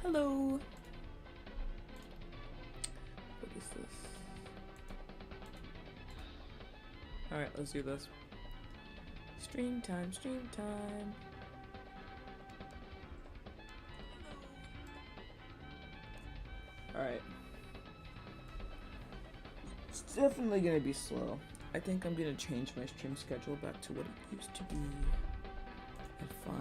Hello. What is this? Alright, let's do this. Stream time, stream time. Alright. It's definitely gonna be slow. I think I'm gonna change my stream schedule back to what it used to be at 5.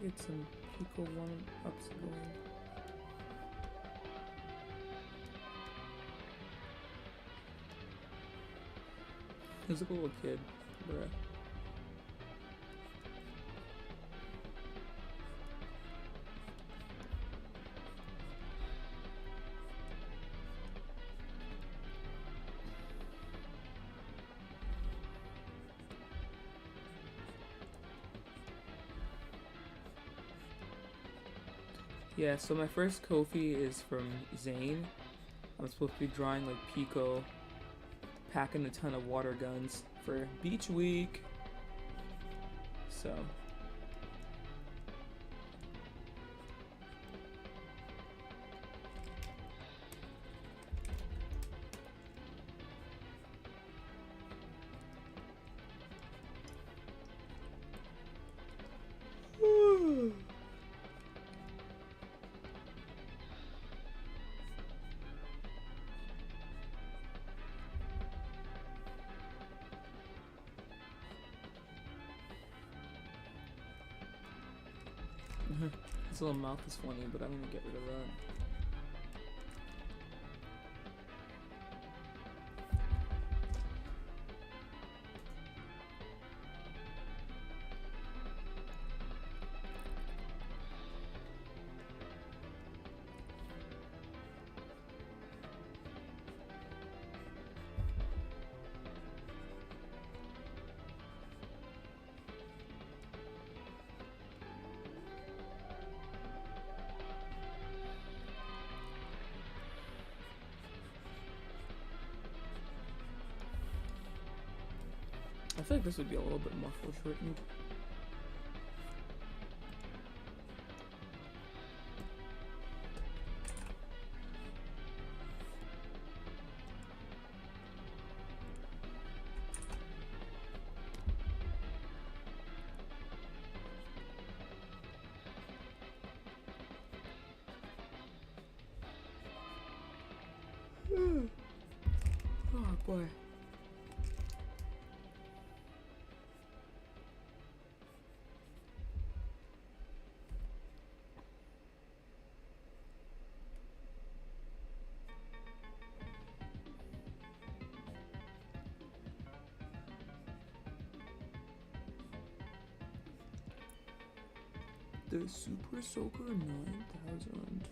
Get some pico warm-ups going. He's like a little kid, bruh. Yeah, so my first KOFI is from Zane. I'm supposed to be drawing like pico, packing a ton of water guns for beach week. So his little mouth is funny, but I'm gonna get rid of that. I feel like this would be a little bit more foreshortened. Oh boy. The Super Soaker 9000.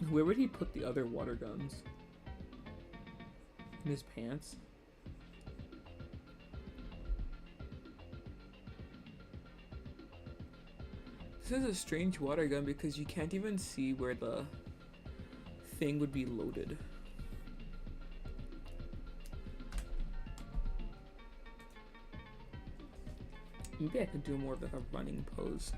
Where would he put the other water guns? In his pants? This is a strange water gun because you can't even see where the thing would be loaded. Maybe I could do more of like a running pose.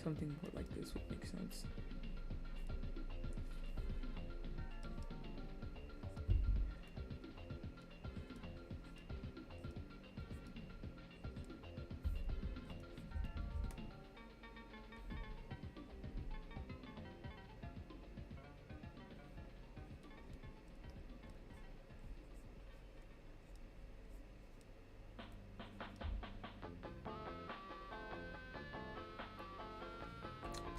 Something more like this would make sense.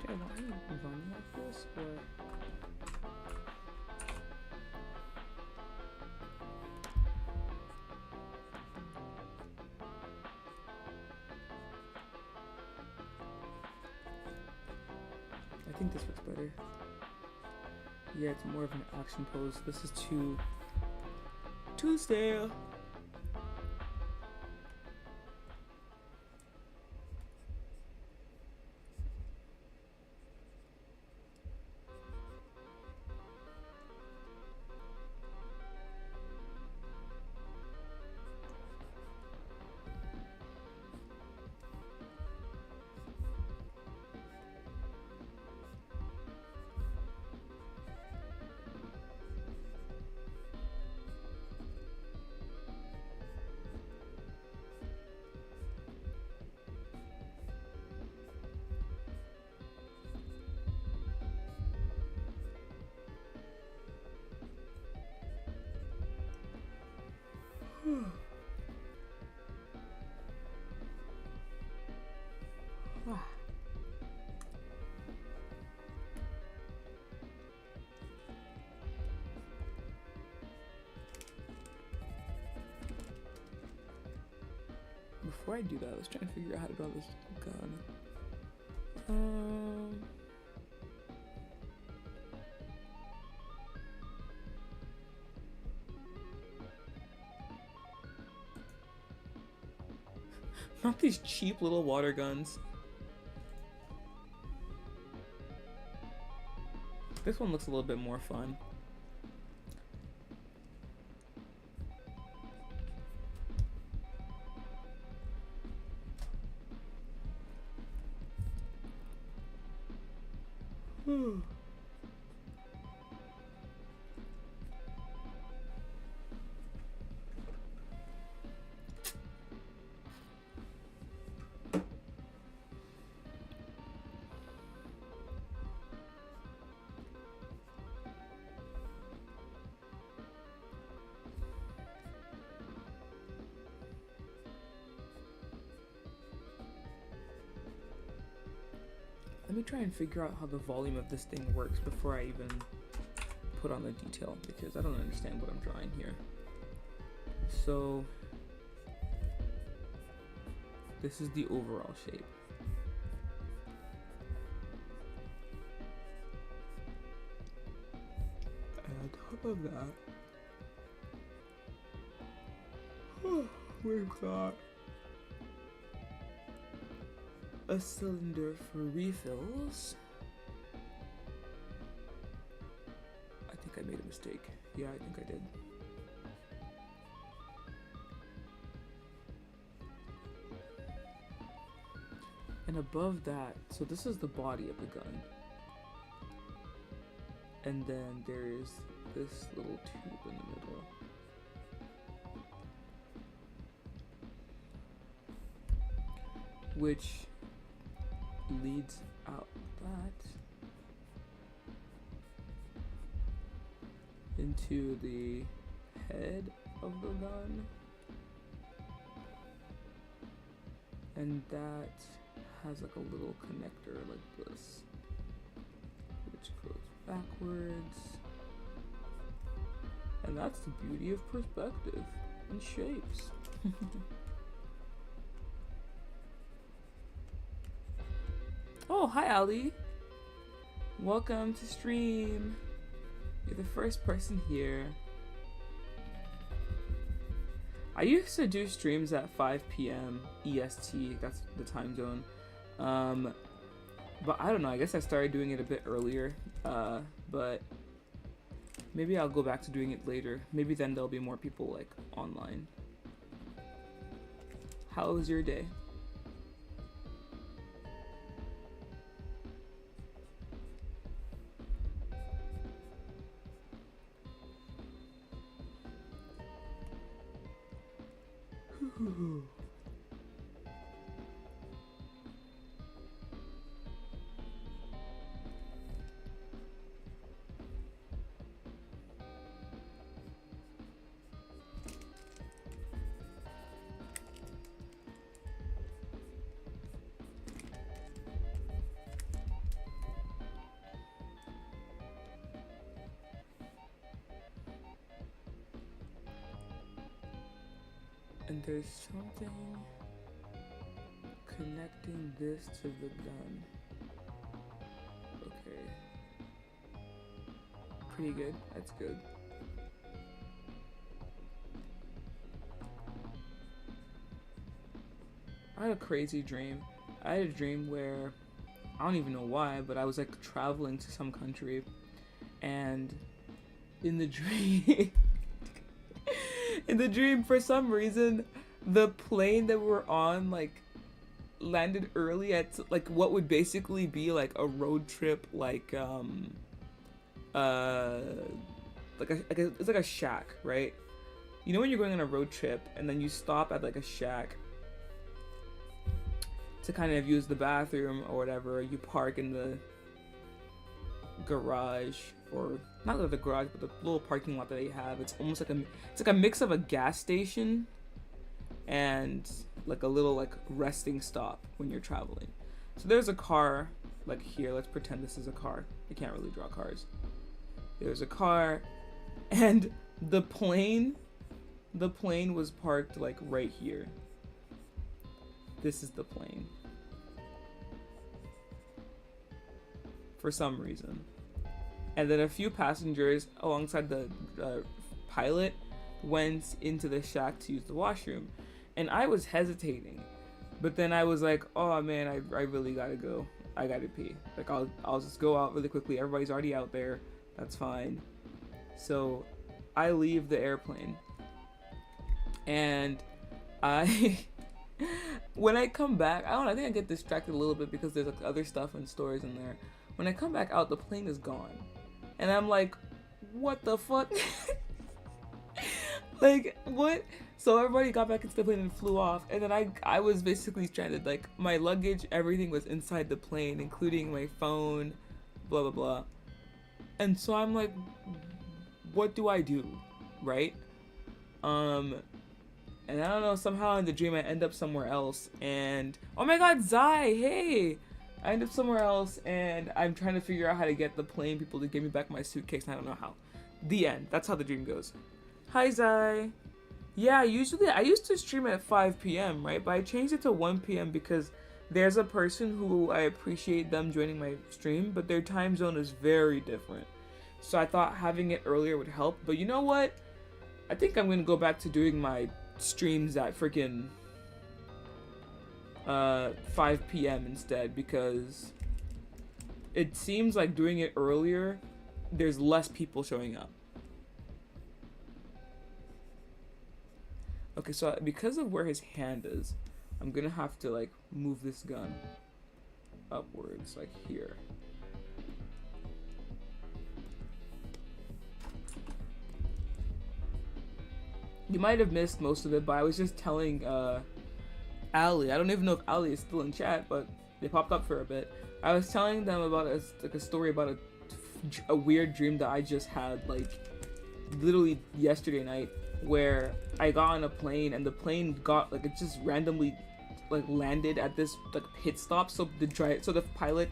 Okay, why are you running like this? Or I think this looks better. Yeah, it's more of an action pose. This is too stale. Before I do that, I was trying to figure out how to draw this gun. Not these cheap little water guns. This one looks a little bit more fun. Let me try and figure out how the volume of this thing works before I even put on the detail, because I don't understand what I'm drawing here. So this is the overall shape. And on top of that, we've got a cylinder for refills. I think I made a mistake. Yeah, I think I did. And above that, so this is the body of the gun. And then there's this little tube in the middle. Which leads out that into the head of the gun, and that has like a little connector like this, which goes backwards, and that's the beauty of perspective and shapes. Oh, hi Ali. Welcome to stream. You're the first person here. I used to do streams at 5 p.m. EST, that's the time zone. But I don't know, I guess I started doing it a bit earlier. But maybe I'll go back to doing it later. Maybe then there'll be more people like online. How was your day? And there's something connecting this to the gun. Okay. Pretty good. That's good. I had a crazy dream. I had a dream where, I don't even know why, but I was like traveling to some country, and in the dream in the dream, for some reason, the plane that we were on like landed early at like what would basically be like a road trip, like it's like a shack, right? You know when you're going on a road trip and then you stop at like a shack to kind of use the bathroom or whatever, you park in the garage, or not the garage, but the little parking lot that they have. It's almost like a mix of a gas station and like a little like resting stop when you're traveling. So there's a car like here. Let's pretend this is a car. I can't really draw cars. There's a car, and the plane was parked like right here. This is the plane. For some reason. And then a few passengers alongside the pilot went into the shack to use the washroom. And I was hesitating. But then I was like, oh man, I really gotta go. I gotta pee. Like I'll just go out really quickly. Everybody's already out there. That's fine. So I leave the airplane. And when I come back, I think I get distracted a little bit because there's like other stuff and stories in there. When I come back out, the plane is gone. And I'm like, what the fuck? Like, what? So everybody got back into the plane and flew off. And then I was basically stranded. Like, my luggage, everything was inside the plane, including my phone, blah, blah, blah. And so I'm like, what do I do? Right? And I don't know, somehow in the dream I end up somewhere else. And, oh my god, Zai, hey! I end up somewhere else, and I'm trying to figure out how to get the plane people to give me back my suitcase, and I don't know how. The end. That's how the dream goes. Hi, Zai. Yeah, usually I used to stream at 5 p.m., right? But I changed it to 1 p.m. because there's a person who I appreciate them joining my stream, but their time zone is very different. So I thought having it earlier would help. But you know what? I think I'm going to go back to doing my streams at freaking 5 p.m. instead, because it seems like doing it earlier, there's less people showing up. Okay, so because of where his hand is, I'm gonna have to like move this gun upwards, like here. You might have missed most of it, but I was just telling Ali. I don't even know if Ali is still in chat, but they popped up for a bit. I was telling them about a story about a weird dream that I just had, like literally yesterday night, where I got on a plane and the plane got like, it just randomly like landed at this like pit stop, so the pilot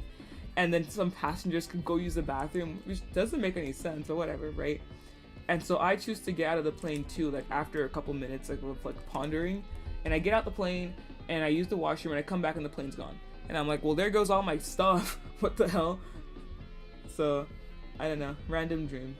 and then some passengers could go use the bathroom, which doesn't make any sense or whatever, right? And so I choose to get out of the plane too, like after a couple minutes of like pondering, and I get out the plane and I use the washroom and I come back and the plane's gone. And I'm like, well, there goes all my stuff. What the hell? So, I don't know. Random dream.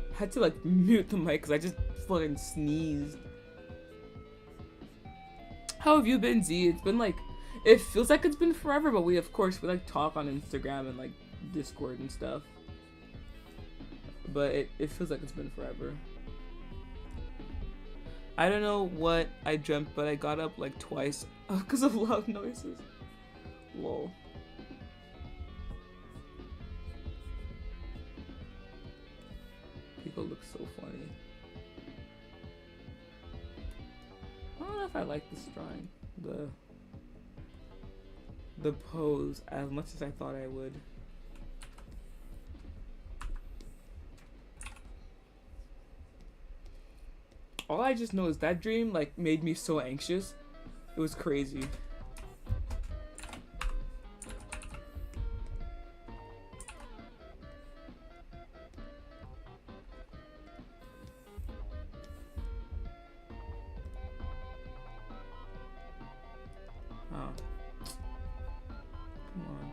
I had to like mute the mic because I just fucking sneezed. How have you been, Z? It's been like It feels like it's been forever, but we like talk on Instagram and like Discord and stuff. But it feels like it's been forever. I don't know what I dreamt, but I got up like twice because of loud noises. Lol. People look so funny. I don't know if I like this drawing. The pose as much as I thought I would. All I just know is that dream like made me so anxious. It was crazy. Oh. Come on.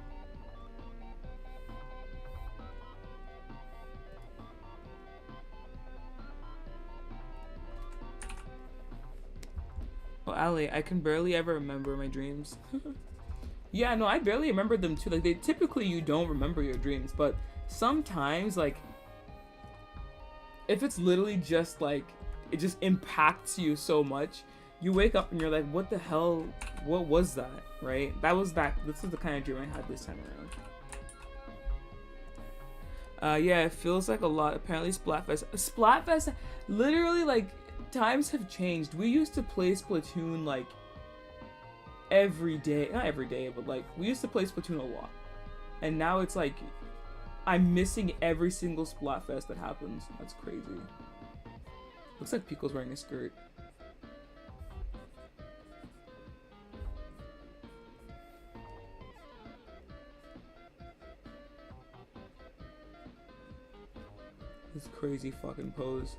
Oh, Ali, I can barely ever remember my dreams. Yeah, no, I barely remember them too. Like, typically you don't remember your dreams, but sometimes, like, if it's literally just, like, it just impacts you so much, you wake up and you're like, what the hell, what was that, right? This is the kind of dream I had this time around. Yeah, it feels like a lot. Apparently Splatfest, literally, like, times have changed. We used to play Splatoon like every day, not every day, but like we used to play Splatoon a lot, and now it's like I'm missing every single Splatfest that happens. That's crazy. Looks like Pico's wearing a skirt. This crazy fucking pose.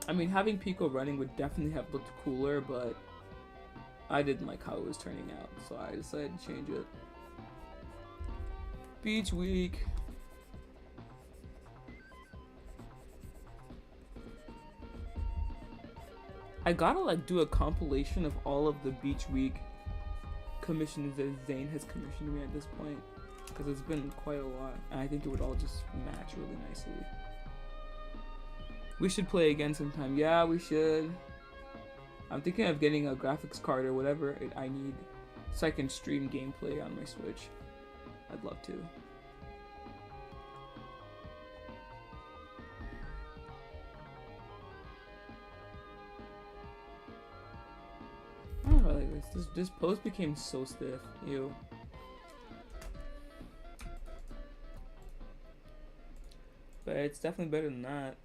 I mean, having Pico running would definitely have looked cooler, but I didn't like how it was turning out, so I decided to change it. Beach week. I gotta like do a compilation of all of the beach week commissions that Zane has commissioned me at this point, because it's been quite a lot, and I think it would all just match really nicely. We should play again sometime. Yeah, we should. I'm thinking of getting a graphics card or whatever I need so I can stream gameplay on my Switch. I'd love to. I don't know, like this post became so stiff. Ew. But it's definitely better than that.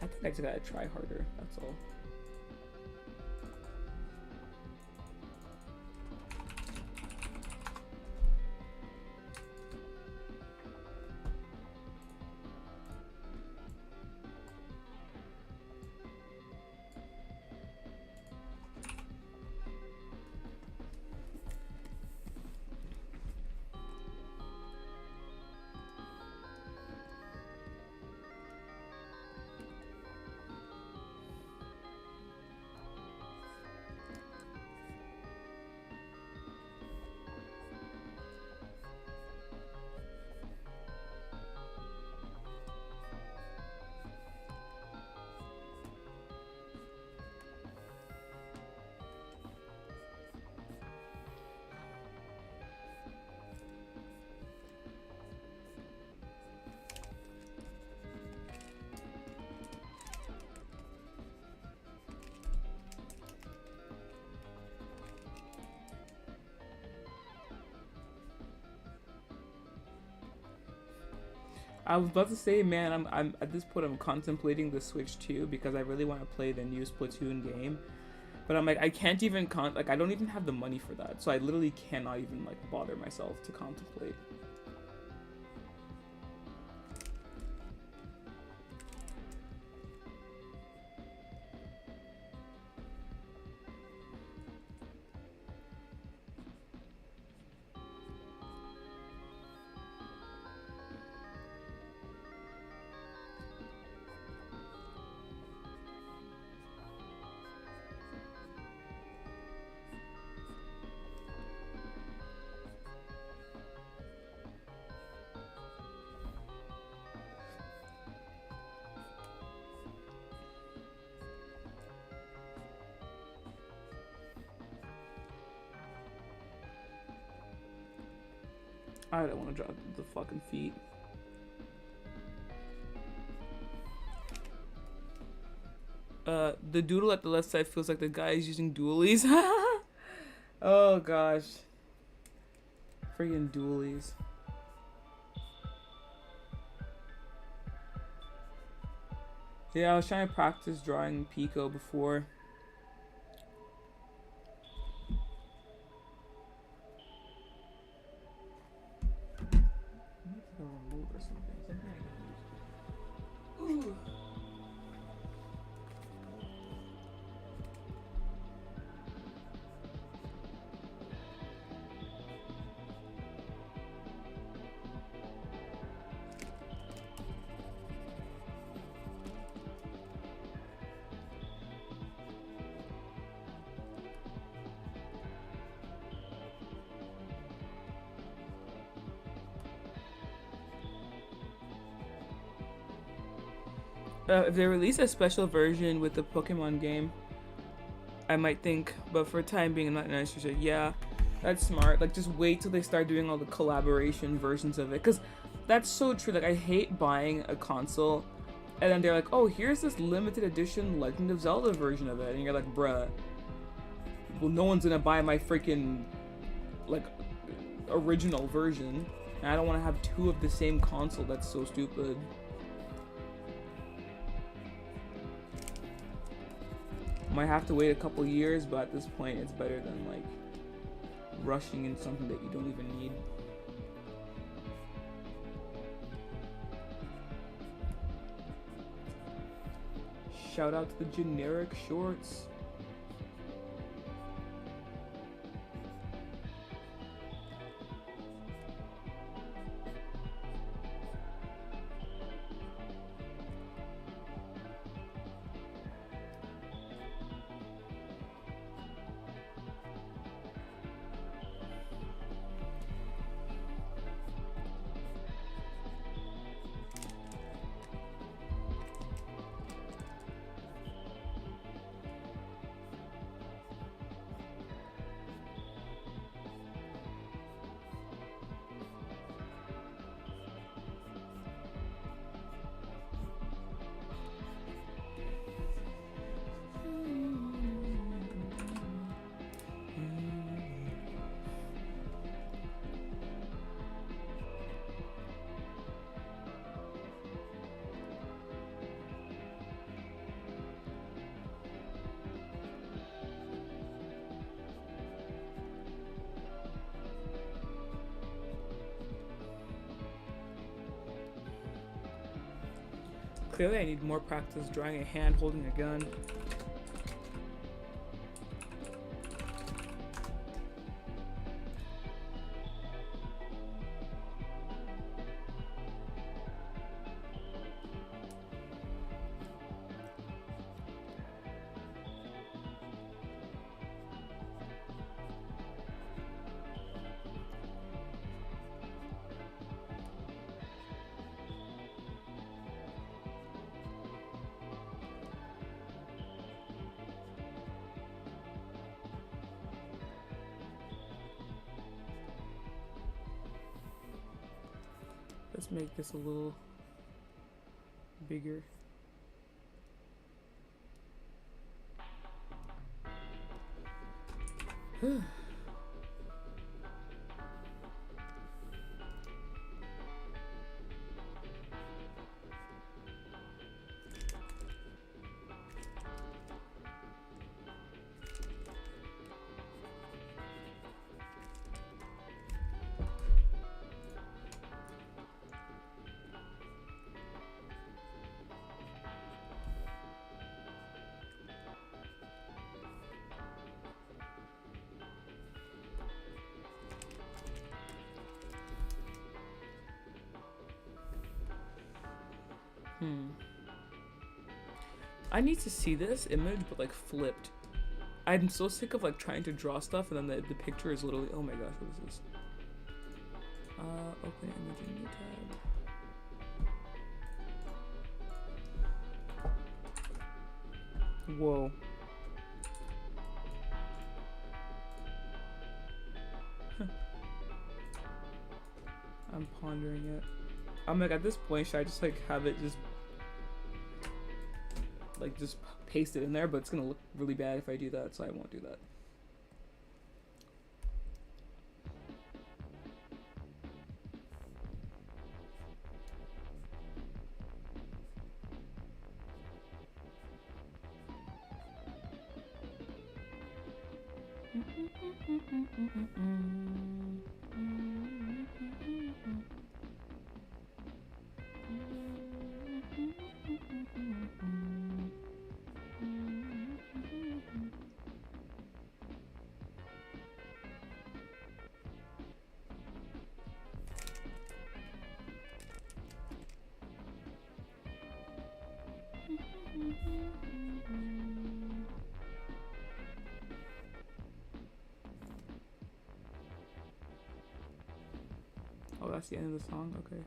I think I just gotta try harder, that's all. I was about to say, man, I'm at this point I'm contemplating the Switch 2 because I really want to play the new Splatoon game, but I'm like I can't even I don't even have the money for that, so I literally cannot even like bother myself to contemplate. I don't want to draw the fucking feet. The doodle at the left side feels like the guy is using dualies. Oh gosh. Friggin' dualies. Yeah, I was trying to practice drawing pico before. Ooh. If they release a special version with the Pokemon game, I might think, but for the time being, I'm not interested. Yeah, that's smart. Like, just wait till they start doing all the collaboration versions of it, because that's so true. Like, I hate buying a console, and then they're like, oh, here's this limited edition Legend of Zelda version of it, and you're like, bruh, well, no one's gonna buy my freaking, like, original version, and I don't want to have two of the same console. That's so stupid. Might have to wait a couple years, but at this point it's better than like rushing in something that you don't even need. Shout out to the generic shorts. Clearly I need more practice drawing a hand holding a gun. Let's make this a little bigger. I need to see this image, but like flipped. I'm so sick of like trying to draw stuff and then the picture is literally, oh my gosh, what is this? Open image in new tab. Whoa. I'm pondering it. I'm like, at this point, should I just like have it just paste it in there? But it's gonna look really bad if I do that, so I won't do that. Oh, that's the end of the song? Okay.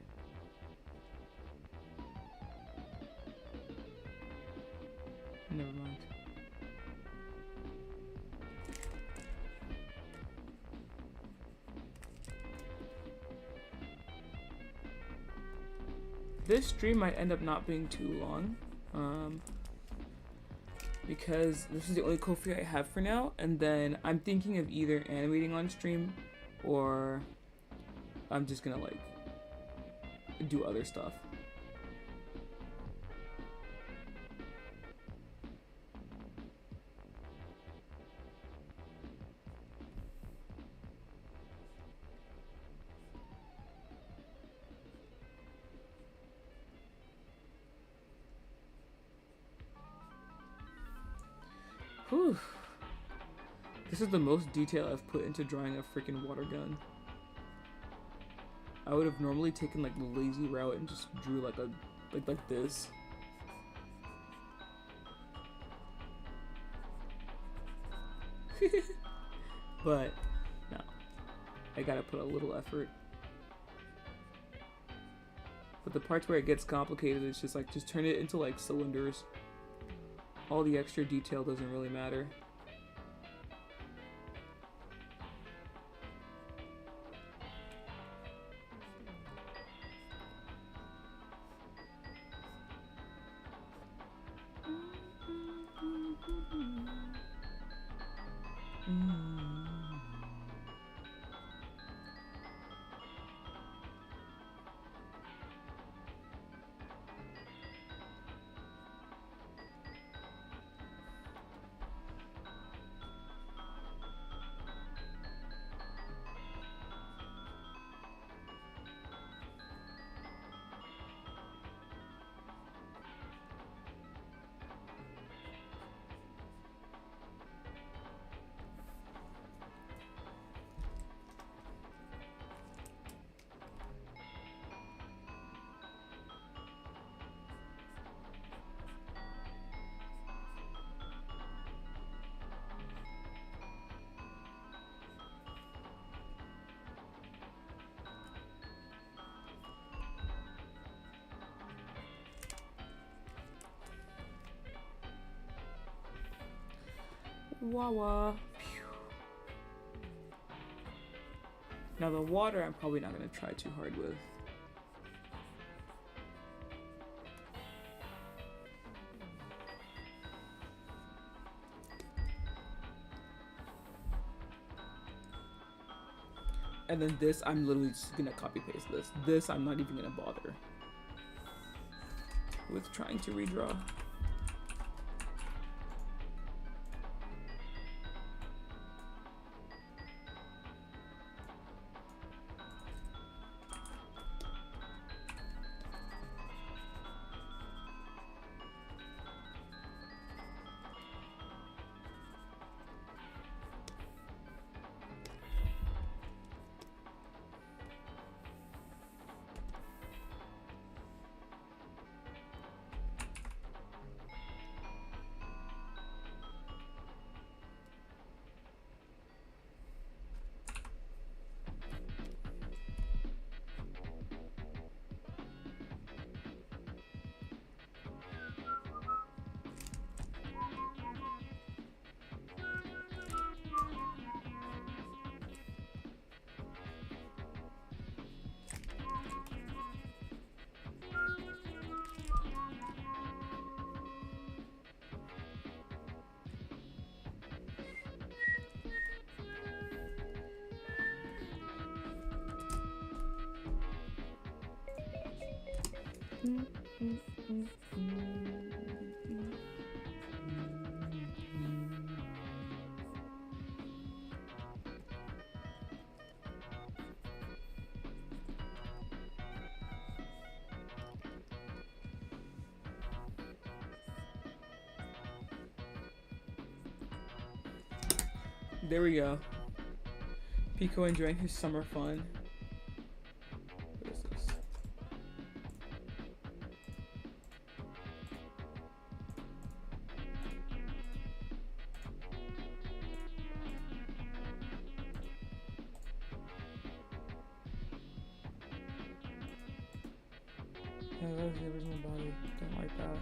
Never mind. This stream might end up not being too long, because this is the only KOFI I have for now, and then I'm thinking of either animating on stream, or I'm just gonna like do other stuff. Whew. This is the most detail I've put into drawing a freaking water gun. I would have normally taken like the lazy route and just drew like a like this. But no, I gotta put a little effort. But the parts where it gets complicated, it's just like just turn it into like cylinders. All the extra detail doesn't really matter. Wah wah. Now the water I'm probably not going to try too hard with. And then this, I'm literally just going to copy paste this. This, I'm not even going to bother with trying to redraw. There we go. Pico enjoying his summer fun. What is this? Yeah, that was the original body. Don't like that.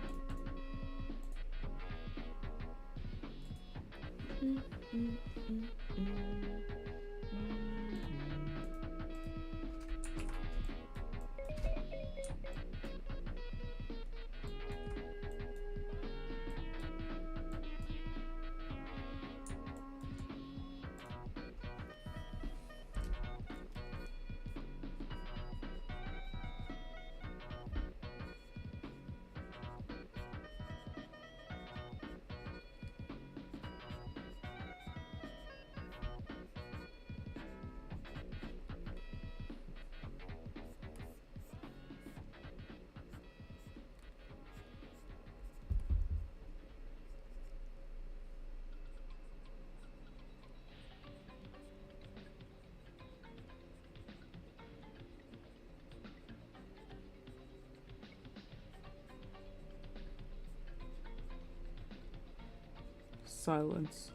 Silence.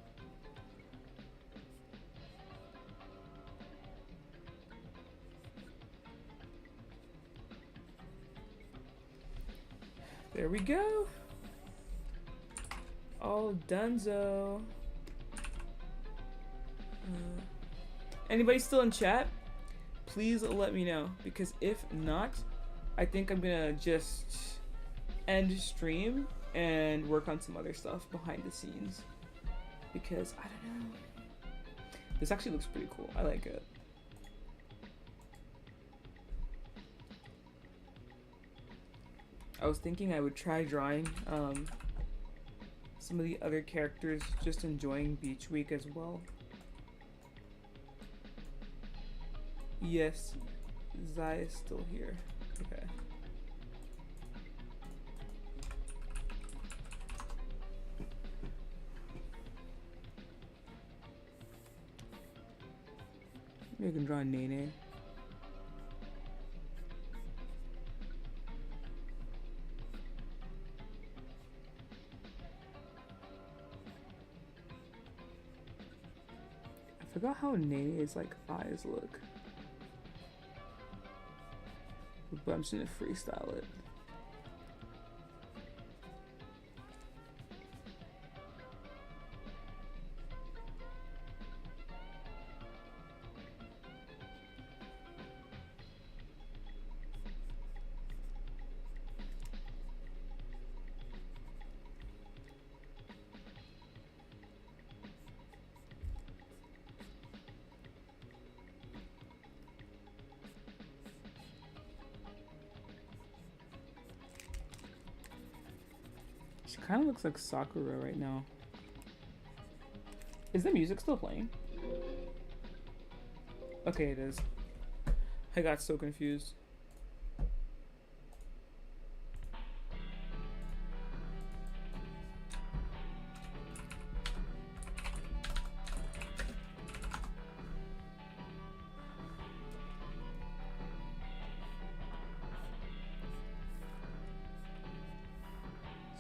There we go. All donezo. Anybody still in chat? Please let me know, because if not, I think I'm gonna just end stream and work on some other stuff behind the scenes. Because, I don't know. This actually looks pretty cool. I like it. I was thinking I would try drawing some of the other characters just enjoying beach week as well. Yes, Zai is still here. Okay. Maybe I can draw Nene. I forgot how Nene's like eyes look. But I'm just gonna freestyle it. She kind of looks like Sakura right now. Is the music still playing? Okay, it is. I got so confused.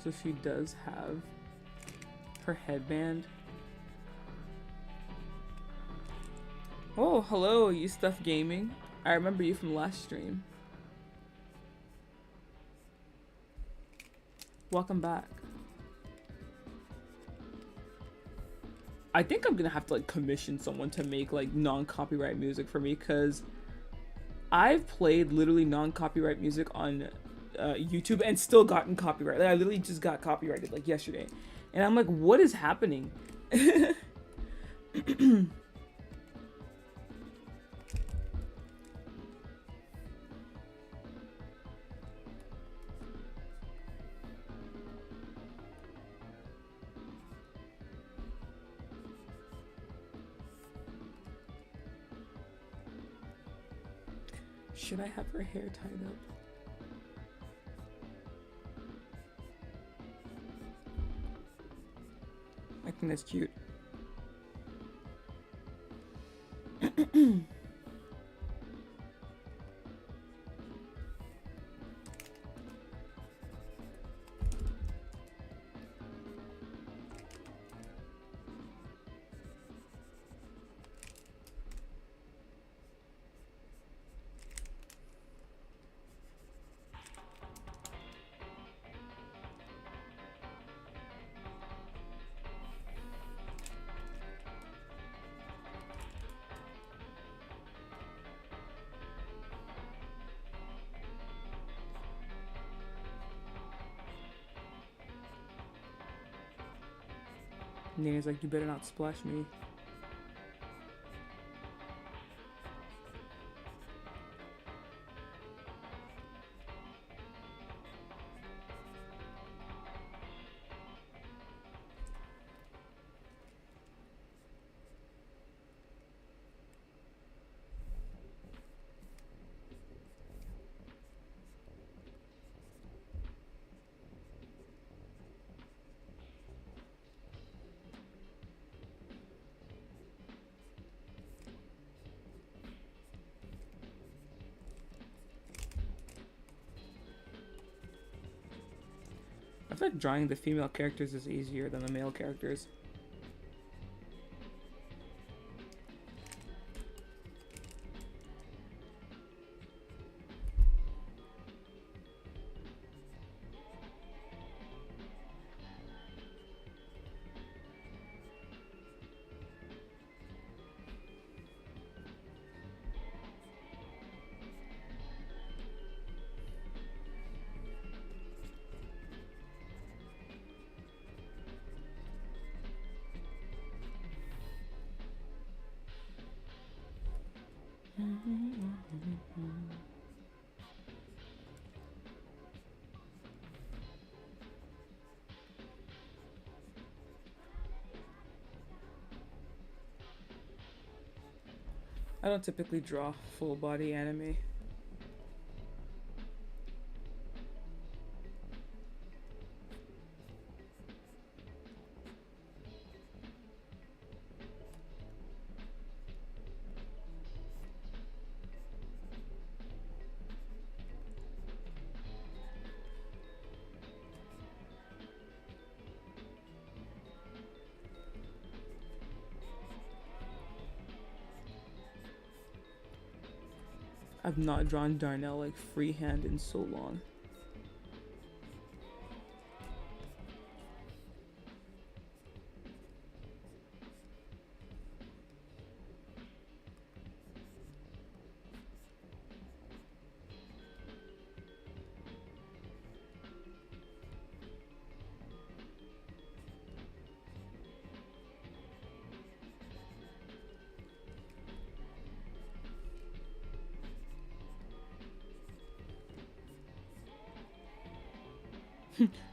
So she does have her headband. Oh, hello, you stuff gaming. I remember you from last stream. Welcome back. I think I'm gonna have to like commission someone to make like non-copyright music for me, because I've played literally non-copyright music on YouTube and still gotten copyright. Like, I literally just got copyrighted like yesterday, and I'm like, what is happening? Should I have her hair tied up? I think that's cute. Nene's like, you better not splash me. I feel like drawing the female characters is easier than the male characters. I don't typically draw full body anime. I've not drawn Darnell like freehand in so long.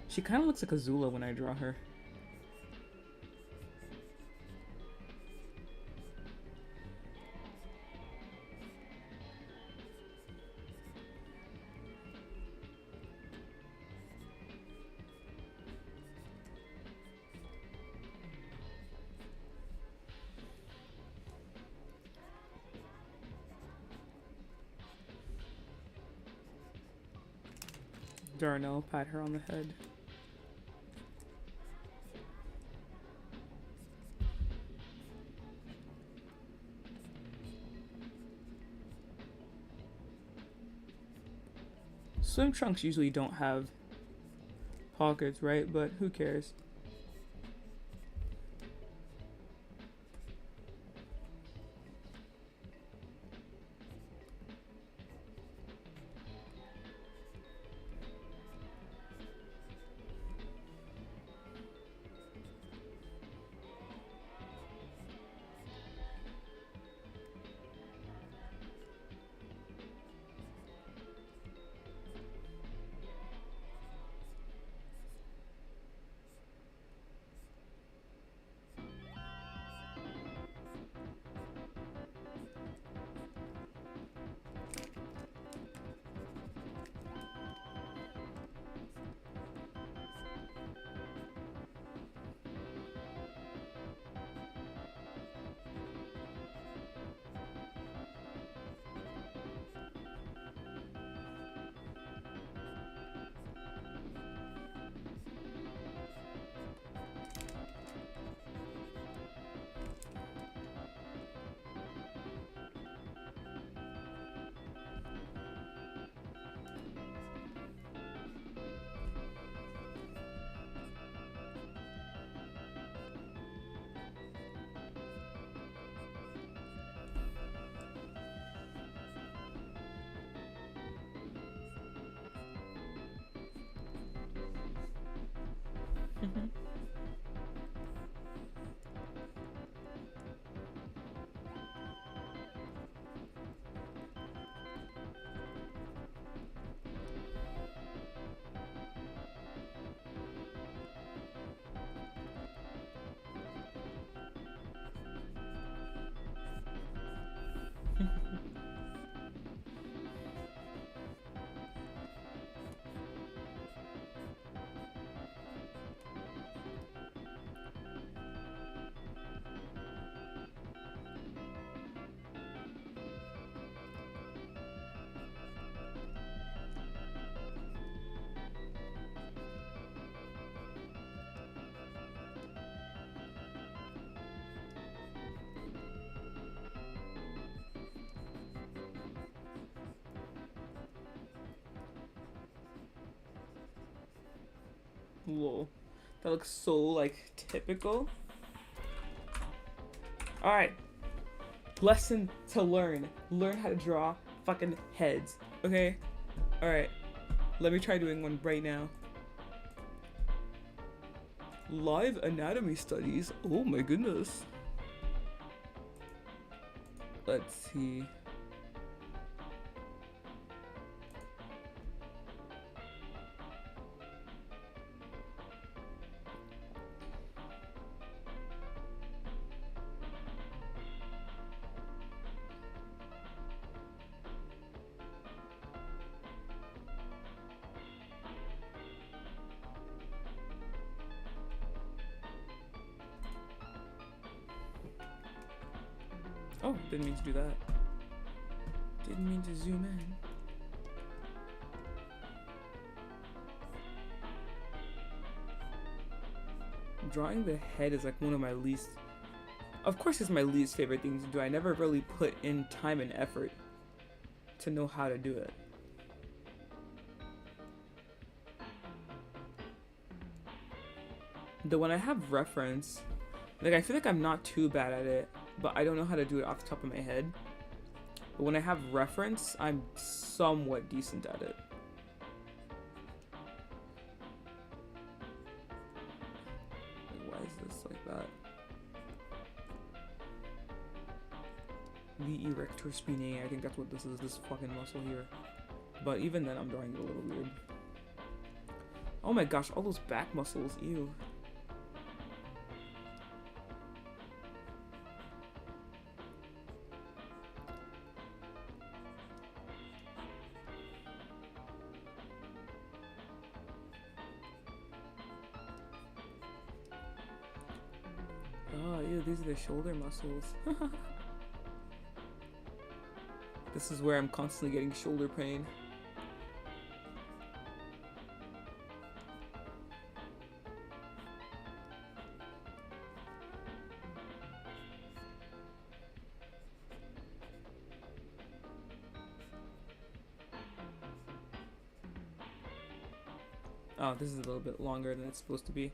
She kind of looks like Azula when I draw her. Darnell, pat her on the head. Swim trunks usually don't have pockets, right? But who cares? Whoa. That looks so, like, typical. Alright. Lesson to learn. Learn how to draw fucking heads. Okay? Alright. Let me try doing one right now. Live anatomy studies. Oh my goodness. Let's see. Oh, didn't mean to do that. Didn't mean to zoom in. Drawing the head is like one of my least... Of course it's my least favorite thing to do. I never really put in time and effort to know how to do it. Though when I have reference, like I feel like I'm not too bad at it, but I don't know how to do it off the top of my head. But when I have reference, I'm somewhat decent at it. Like, why is this like that? The erector spinae, I think that's what this is, this fucking muscle here. But even then, I'm drawing it a little weird. Oh my gosh, all those back muscles, ew. Oh, ew, these are the shoulder muscles. This is where I'm constantly getting shoulder pain. Oh, this is a little bit longer than it's supposed to be.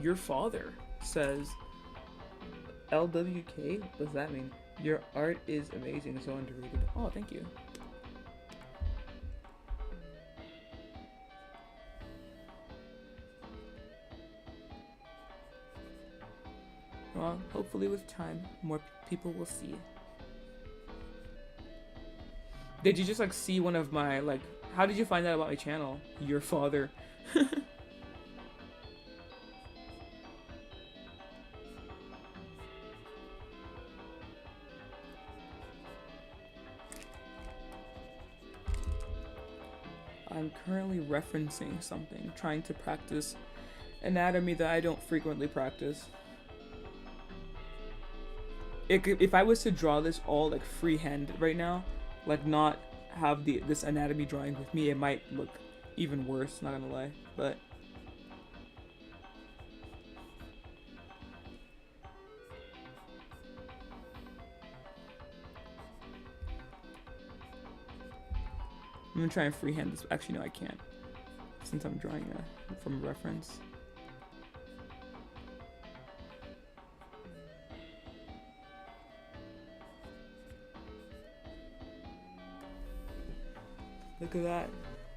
Your father says LWK? What does that mean? Your art is amazing, so underrated. Oh, thank you. Well, hopefully with time, more people will see. Did you just like see one of my like, how did you find out about my channel? Your father. I'm currently referencing something, trying to practice anatomy that I don't frequently practice. If I was to draw this all like freehand right now, like not have this anatomy drawing with me, it might look even worse, not gonna lie, but I'm gonna try and freehand this. Actually, no, I can't, since I'm drawing from a reference. Look at that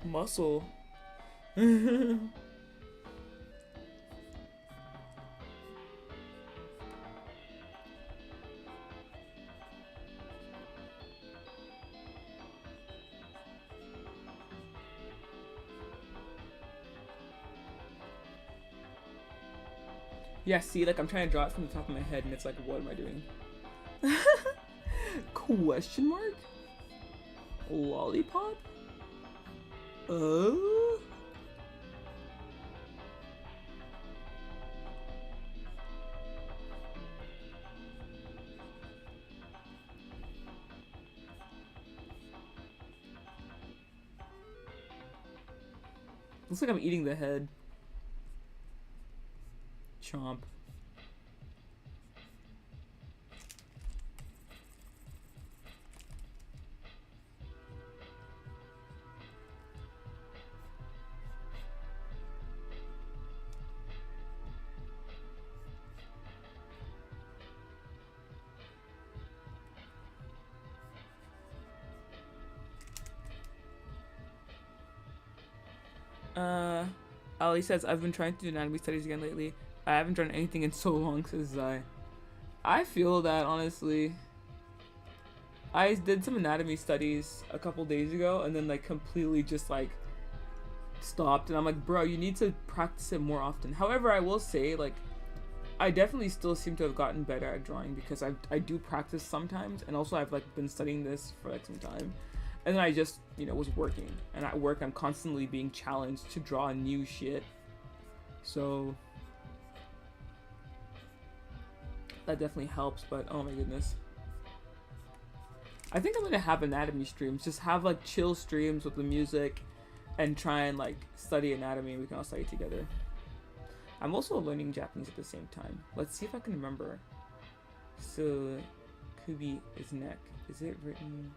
muscle. Yeah, see, like I'm trying to draw it from the top of my head and it's like, what am I doing? Question mark? Lollipop? Oh? Looks like I'm eating the head. Chomp. Ali says, I've been trying to do anatomy studies again lately. I haven't done anything in so long, says I feel that, honestly. I did some anatomy studies a couple days ago and then like completely just like stopped, and I'm like, bro, you need to practice it more often. However, I will say, like, I definitely still seem to have gotten better at drawing because I do practice sometimes, and also I've like been studying this for like some time. And then I just, you know, was working. And at work, I'm constantly being challenged to draw new shit. So that definitely helps, but oh my goodness. I think I'm gonna have anatomy streams. Just have like chill streams with the music and try and like study anatomy, and we can all study together. I'm also learning Japanese at the same time. Let's see if I can remember. So, kubi is neck. Is it written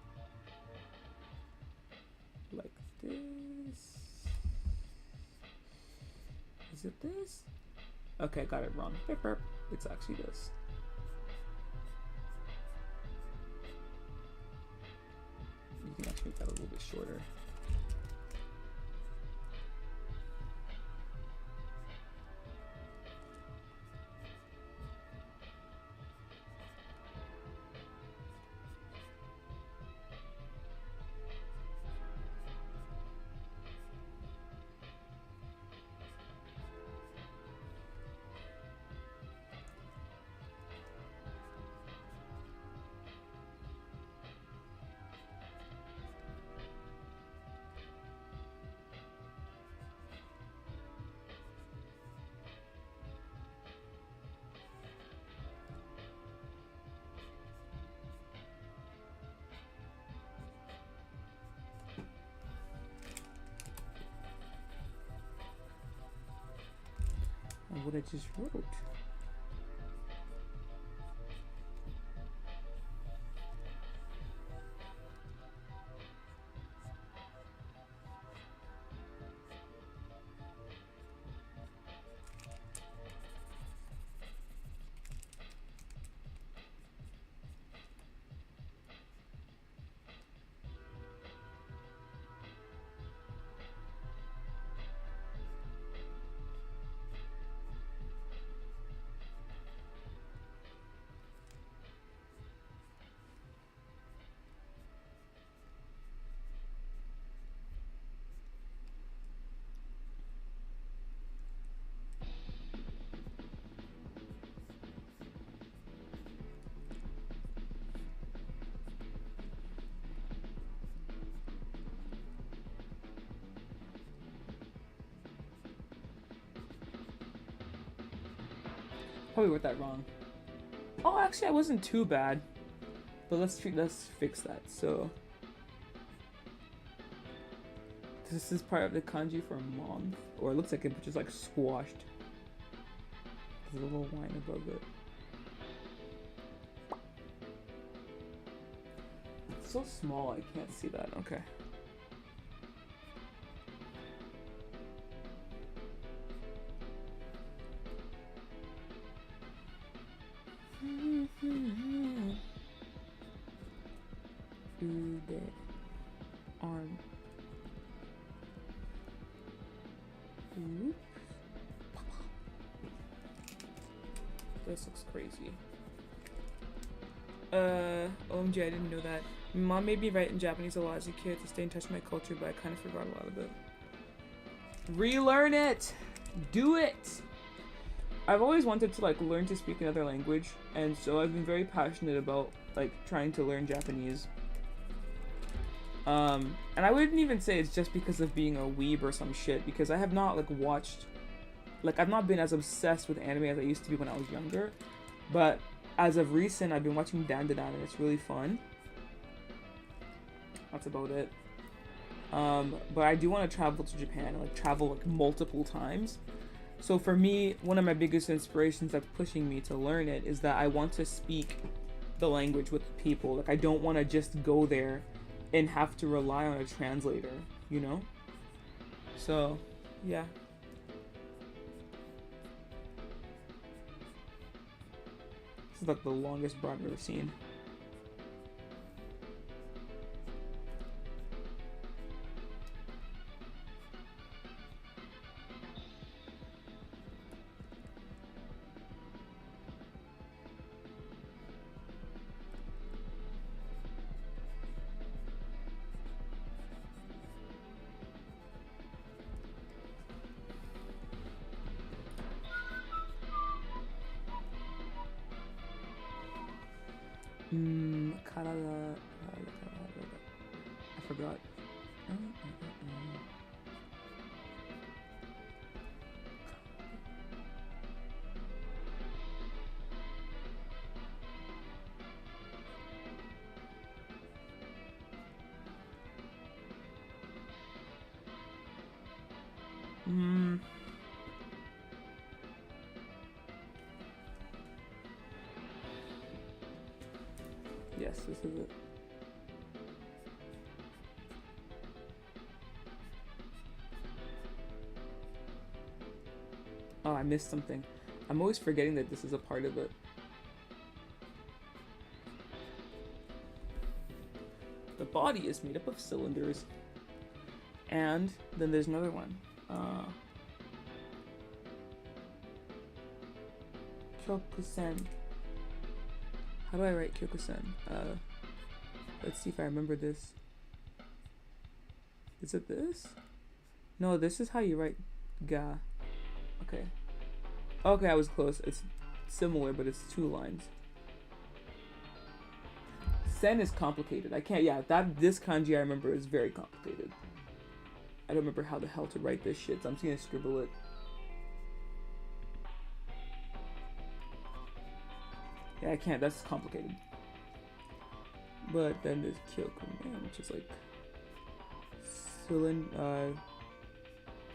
like this? Is it this? Okay, got it wrong. Burp, burp. It's actually this. You can actually make that a little bit shorter. What I just wrote. Probably wrote that wrong. Oh, actually, I wasn't too bad. But let's fix that. So this is part of the kanji for mom, or it looks like it just like squashed. There's a little line above it. It's so small, I can't see that. Okay. Arm. This looks crazy. OMG, I didn't know that. My mom made me write in Japanese a lot as a kid to stay in touch with my culture, but I kind of forgot a lot of it. Relearn it! Do it! I've always wanted to like learn to speak another language, and so I've been very passionate about like trying to learn Japanese. And I wouldn't even say it's just because of being a weeb or some shit, because I have not like watched, like I've not been as obsessed with anime as I used to be when I was younger, but as of recent I've been watching darnell, and it's really fun. That's about it. But I do want to travel to Japan, like travel like multiple times. So for me, one of my biggest inspirations that's pushing me to learn it is that I want to speak the language with people. Like I don't want to just go there and have to rely on a translator, you know? So, yeah. This is like the longest bra I've ever seen. I forgot. Yes, this is it. Oh, I missed something. I'm always forgetting that this is a part of it. The body is made up of cylinders. And then there's another one. Kyokusen. How do I write Kyokusen? Let's see if I remember this. Is it this? No, this is how you write ga. Okay. Okay, I was close. It's similar, but it's two lines. Sen is complicated. I can't, yeah, this kanji I remember is very complicated. I don't remember how the hell to write this shit, so I'm just gonna scribble it. Yeah, I can't, that's complicated. But then there's Kyokumen, which is like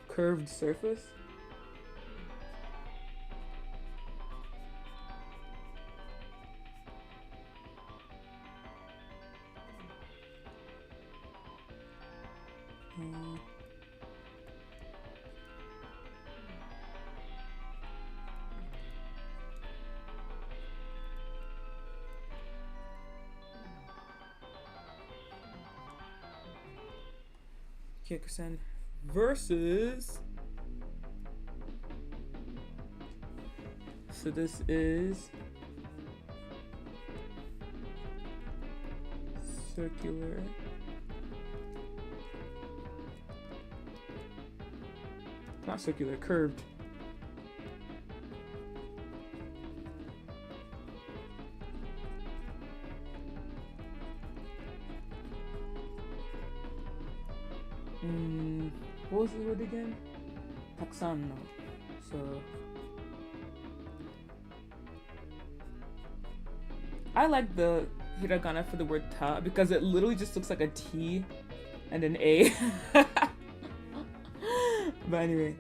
curved surface. Kyokusen versus. So this is circular. Not circular, curved. What was the word again? Takusan no. So I like the hiragana for the word ta because it literally just looks like a T and an A. But anyway.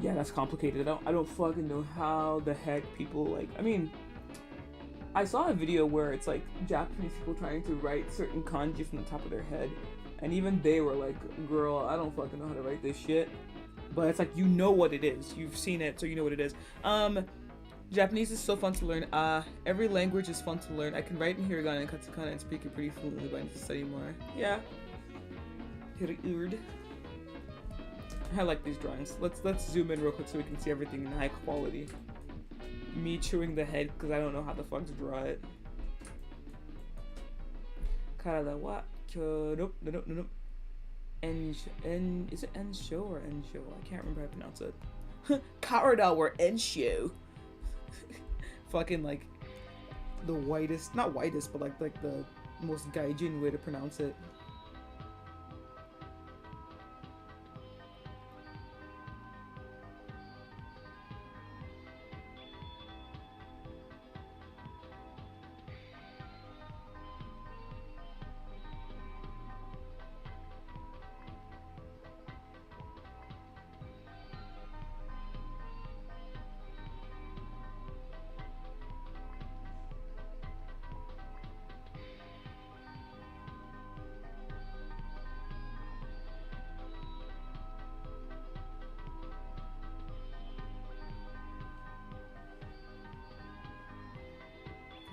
Yeah, that's complicated. I don't fucking know how the heck people like. I mean, I saw a video where it's like Japanese people trying to write certain kanji from the top of their head, and even they were like, "Girl, I don't fucking know how to write this shit." But it's like, you know what it is. You've seen it, so you know what it is. Japanese is so fun to learn. Every language is fun to learn. I can write in hiragana and katakana and speak it pretty fluently, but I need to study more. Yeah. Hiragana. I like these drawings. Let's zoom in real quick so we can see everything in high quality. Me chewing the head because I don't know how the fuck to draw it. Karada wa nope. Is it ensho or ensho? I can't remember how to pronounce it. Karada or ensho. Fucking like the whitest, not whitest, but like the most gaijin way to pronounce it.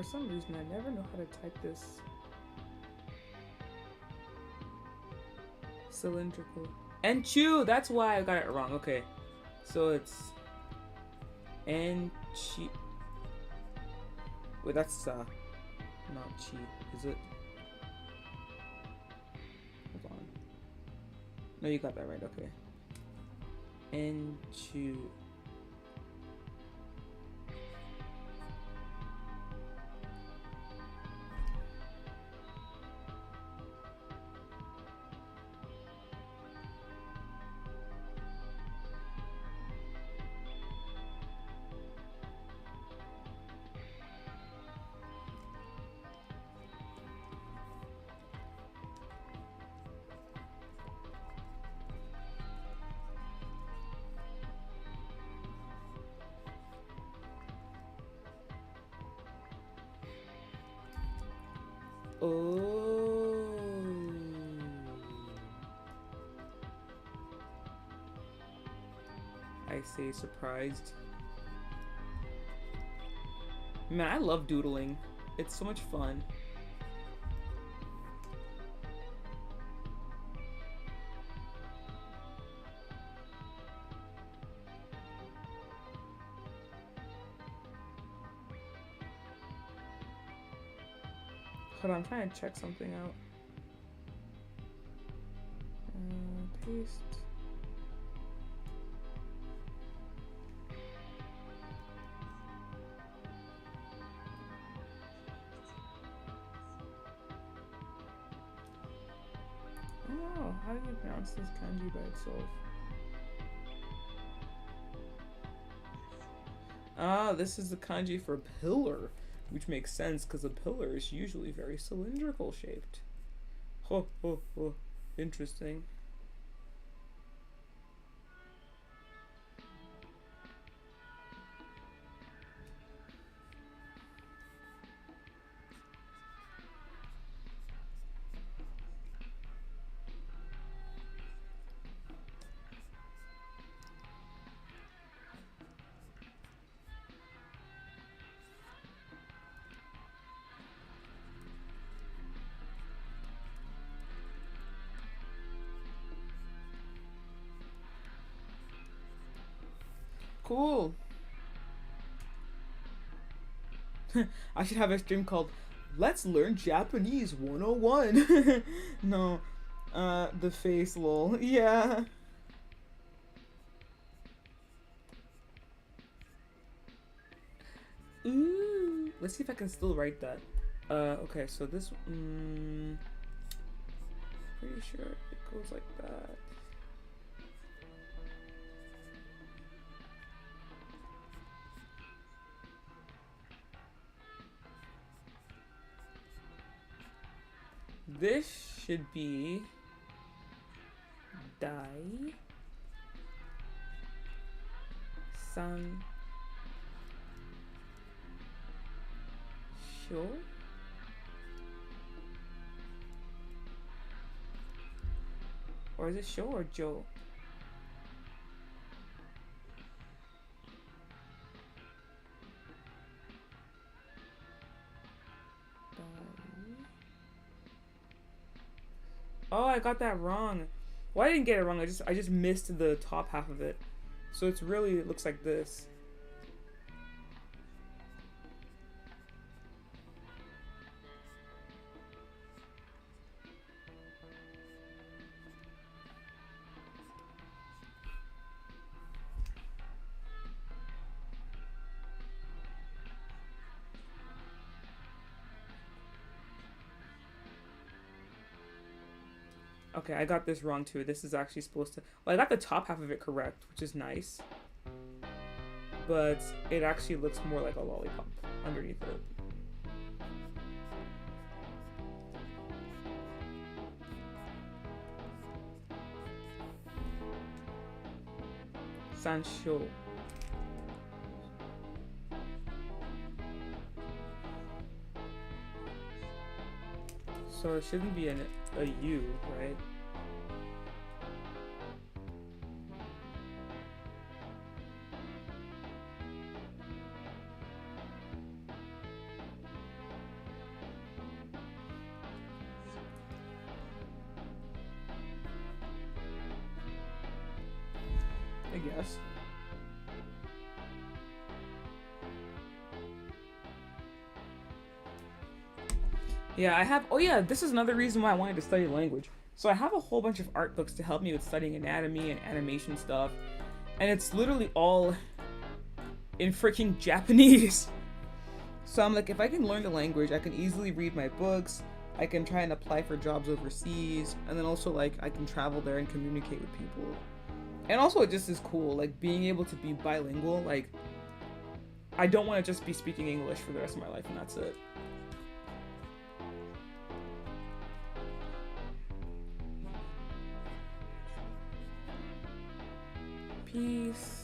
For some reason, I never know how to type this. Cylindrical. And chew! That's why I got it wrong. Okay. So it's... And chi. Wait, that's not chi, is it? Hold on. No, you got that right. Okay. And chew. Oh. I say surprised. Man, I love doodling. It's so much fun. Hold on, I'm trying to check something out. Paste. Oh, how do you pronounce this kanji by itself? Ah, this is the kanji for pillar, which makes sense because a pillar is usually very cylindrical shaped. Ho ho ho, interesting. Cool. I should have a stream called Let's Learn Japanese 101. No, the face lol. Yeah. Ooh. Let's see if I can still write that. Okay, so this pretty sure it goes like that. This should be dai san sho. Or is it sho or jo? Oh, I got that wrong. Well, I didn't get it wrong. I just missed the top half of it. So it's really, it looks like this. Okay, I got this wrong too. This is actually supposed to... Well, I got the top half of it correct, which is nice. But it actually looks more like a lollipop underneath it. Sansho. So it shouldn't be a U, right? guess. Yeah, I have. Oh yeah, this is another reason why I wanted to study language. So I have a whole bunch of art books to help me with studying anatomy and animation stuff, and it's literally all in freaking Japanese. So I'm like, if I can learn the language, I can easily read my books. I can try and apply for jobs overseas, and then also like I can travel there and communicate with people. And also it just is cool, like being able to be bilingual. Like I don't want to just be speaking English for the rest of my life and that's it. Peace.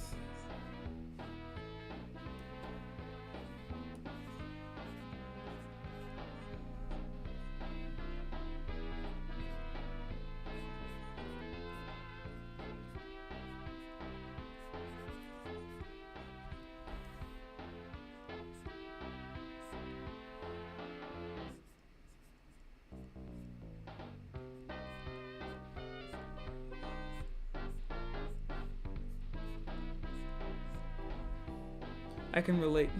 I can relate.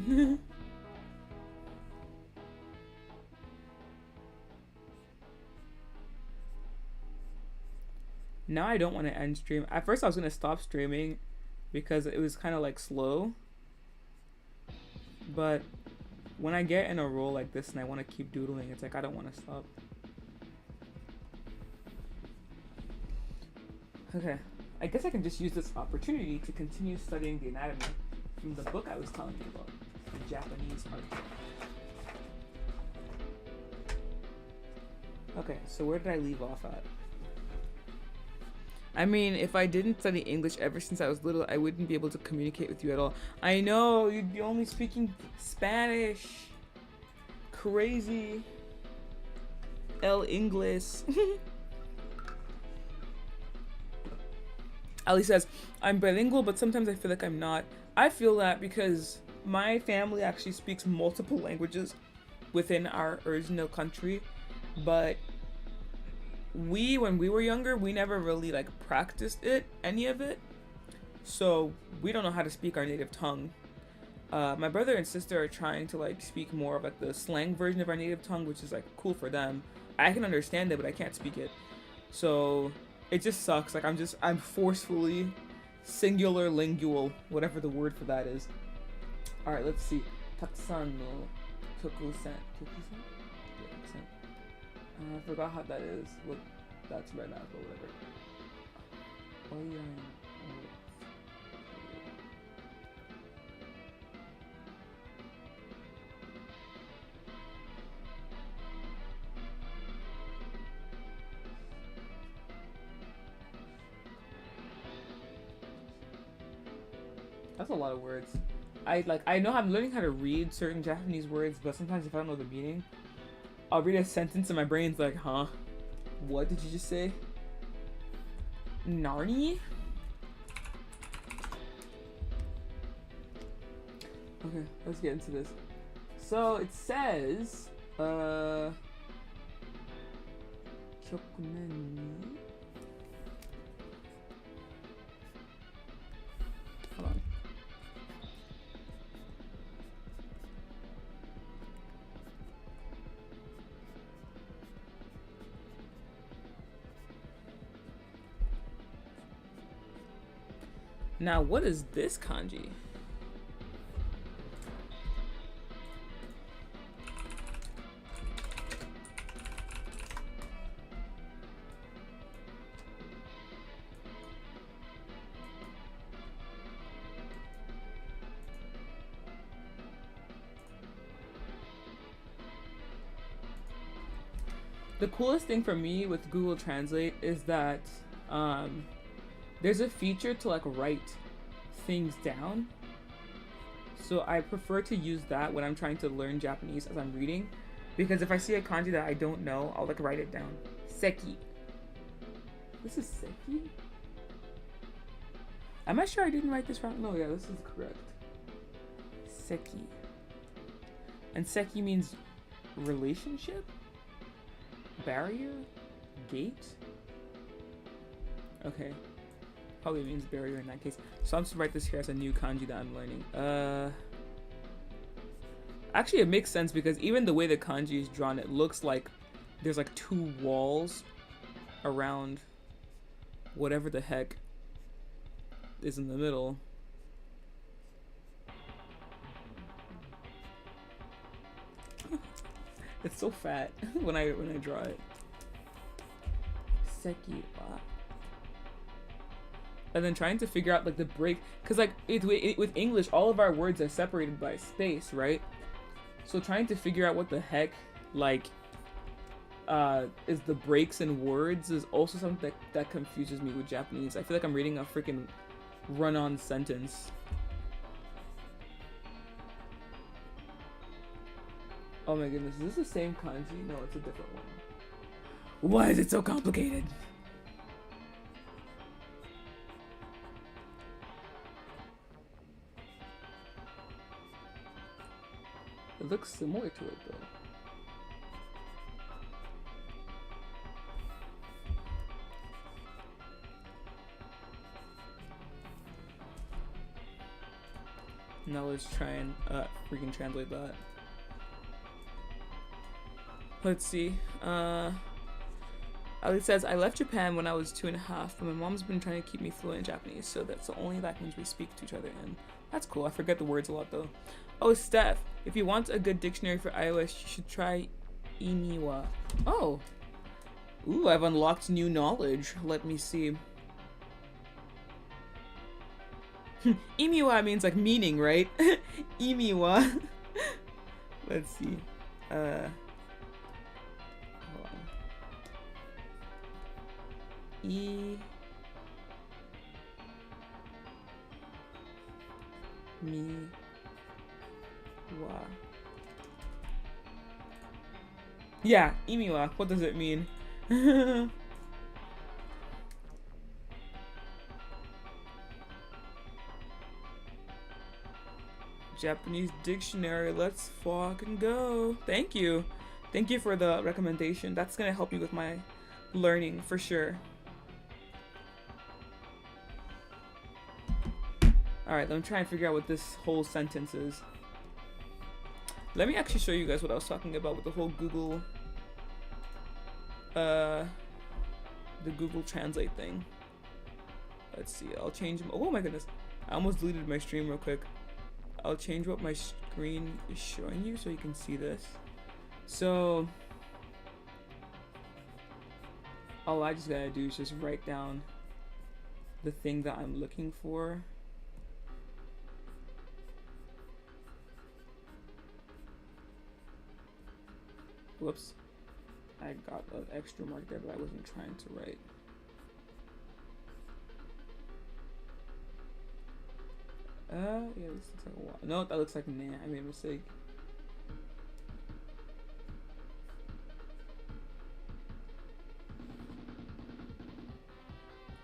Now I don't want to end stream. At first I was going to stop streaming because it was kind of like slow. But when I get in a role like this and I want to keep doodling, it's like I don't want to stop. Okay. I guess I can just use this opportunity to continue studying the anatomy from the book I was telling you about, the Japanese art book. Okay, so where did I leave off at? I mean, if I didn't study English ever since I was little, I wouldn't be able to communicate with you at all. I know, you'd be only speaking Spanish. Crazy. El Inglés. Ali says, I'm bilingual, but sometimes I feel like I'm not. I feel that because my family actually speaks multiple languages within our original country, but when we were younger, we never really like practiced any of it, so we don't know how to speak our native tongue. My brother and sister are trying to like speak more of like the slang version of our native tongue, which is like cool for them. I can understand it, but I can't speak it, so it just sucks. Like I'm forcefully singular lingual, whatever the word for that is. All right, let's see. Taksan no tokusen. Tokusen? Yeah, tokusen. I forgot how that is. What that's right now, but whatever. Oh yeah. That's a lot of words. I know I'm learning how to read certain Japanese words, but sometimes if I don't know the meaning, I'll read a sentence and my brain's like, huh? What did you just say? Narni? Okay, let's get into this. So it says, Kyokumen. Hold on. Now, what is this kanji? The coolest thing for me with Google Translate is that there's a feature to like write things down. So I prefer to use that when I'm trying to learn Japanese as I'm reading, because if I see a kanji that I don't know, I'll like write it down. Seki. This is seki? Am I sure I didn't write this wrong? No, yeah, this is correct. Seki. And seki means relationship? Barrier? Gate? Okay. probably means barrier in that case. So I'm just gonna write this here as a new kanji that I'm learning. Actually, it makes sense because even the way the kanji is drawn, it looks like there's like two walls around whatever the heck is in the middle. It's so fat when I draw it. Seki wa. And then trying to figure out like the break, because like with English, all of our words are separated by space, right? So trying to figure out what the heck like is the breaks in words is also something that confuses me with Japanese. I feel like I'm reading a freaking run-on sentence. Oh my goodness, is this the same kanji? No, it's a different one. Why is it so complicated? It looks similar to it though. Now let's try and freaking translate that. Let's see. Ali says, I left Japan when I was 2.5, but my mom's been trying to keep me fluent in Japanese, so that's the only language we speak to each other in. That's cool. I forget the words a lot though. Oh, Steph, if you want a good dictionary for iOS, you should try Imiwa. Oh. Ooh, I've unlocked new knowledge. Let me see. Imiwa means like meaning, right? Imiwa. Let's see. Hold on. Imiwa. Yeah, Imiwa. What does it mean? Japanese dictionary, let's fucking go. Thank you. Thank you for the recommendation. That's gonna help me with my learning for sure. Alright, let me try and figure out what this whole sentence is. Let me actually show you guys what I was talking about with the whole Google the Google Translate thing. Let's see, I'll change. Oh my goodness, I almost deleted my stream real quick. I'll change what my screen is showing you so you can see this. So all I just gotta do is just write down the thing that I'm looking for. Whoops, I got an extra mark there, but I wasn't trying to write. Yeah, this looks like a wall. No, that looks like nene. I made a mistake.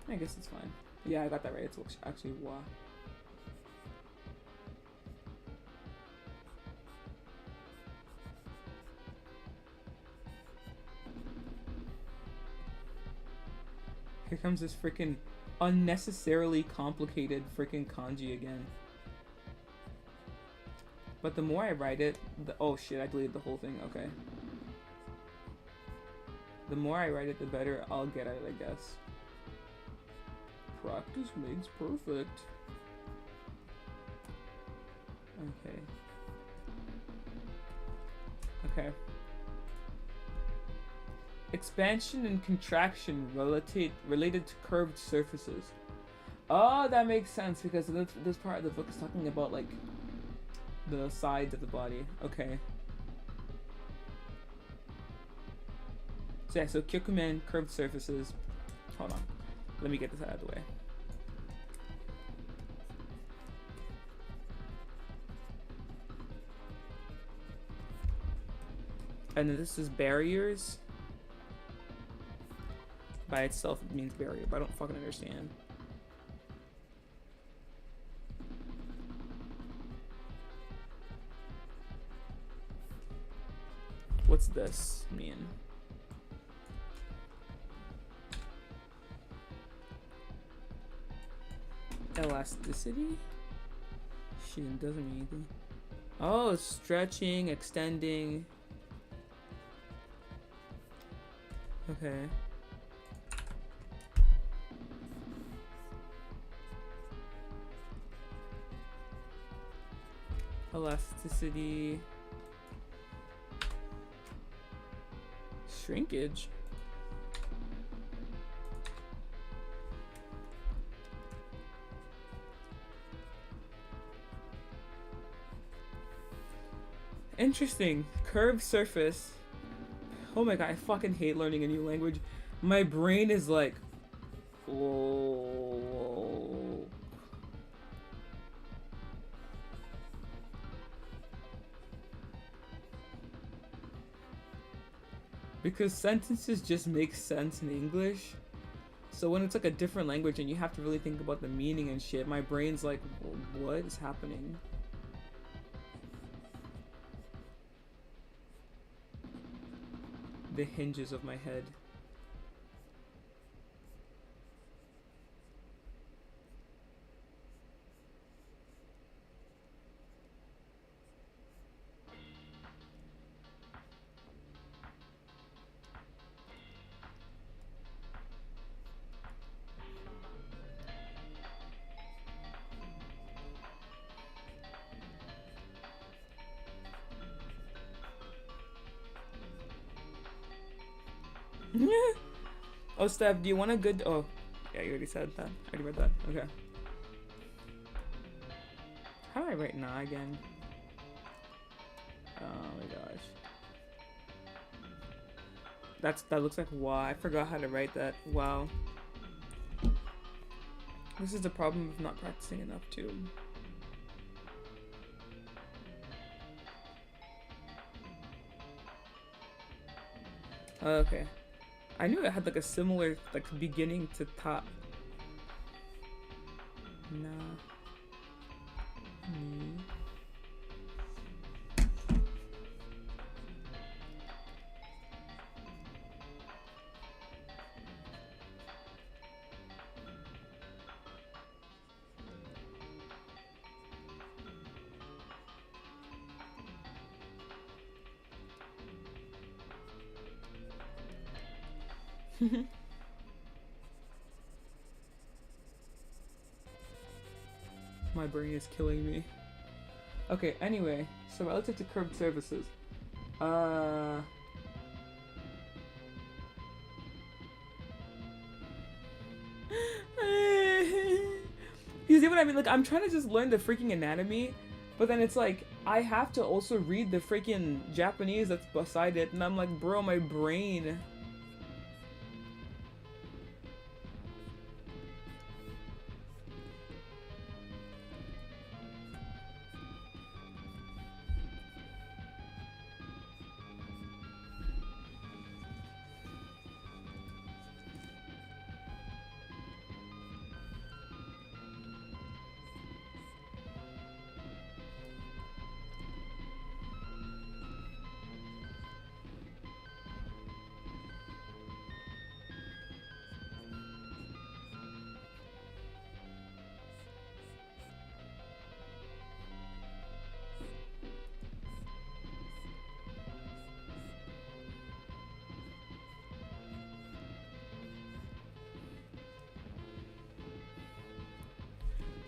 I guess it's fine. Yeah, I got that right. It's actually wa. Here comes this freaking unnecessarily complicated freaking kanji again. But the more I write it, oh shit, I deleted the whole thing. Okay. The more I write it, the better I'll get at it, I guess. Practice makes perfect. Okay. Okay. Expansion and contraction related to curved surfaces. Oh, that makes sense because this part of the book is talking about like the sides of the body. Okay. So yeah, so kyokumen, curved surfaces. Hold on. Let me get this out of the way. And then this is barriers. By itself, it means barrier, but I don't fucking understand. What's this mean? Elasticity? Shit, doesn't mean anything. Oh, stretching, extending. Okay. Elasticity. Shrinkage. Interesting. Curved surface. Oh my god, I fucking hate learning a new language. My brain is like, oh. Because sentences just make sense in English. So when it's like a different language and you have to really think about the meaning and shit, my brain's like, what is happening? The hinges of my head. Oh, Steph, do you want a good... Oh, yeah, you already said that. I already read that. Okay. How do I write na again? Oh my gosh. That looks like wa. I forgot how to write that. Wow. This is the problem of not practicing enough too. Okay. I knew it had like a similar like beginning to ta. Na. Ni. My brain is killing me. Okay, anyway, so relative to curved surfaces. You see what I mean? Like, I'm trying to just learn the freaking anatomy, but then it's like, I have to also read the freaking Japanese that's beside it, and I'm like, bro, my brain.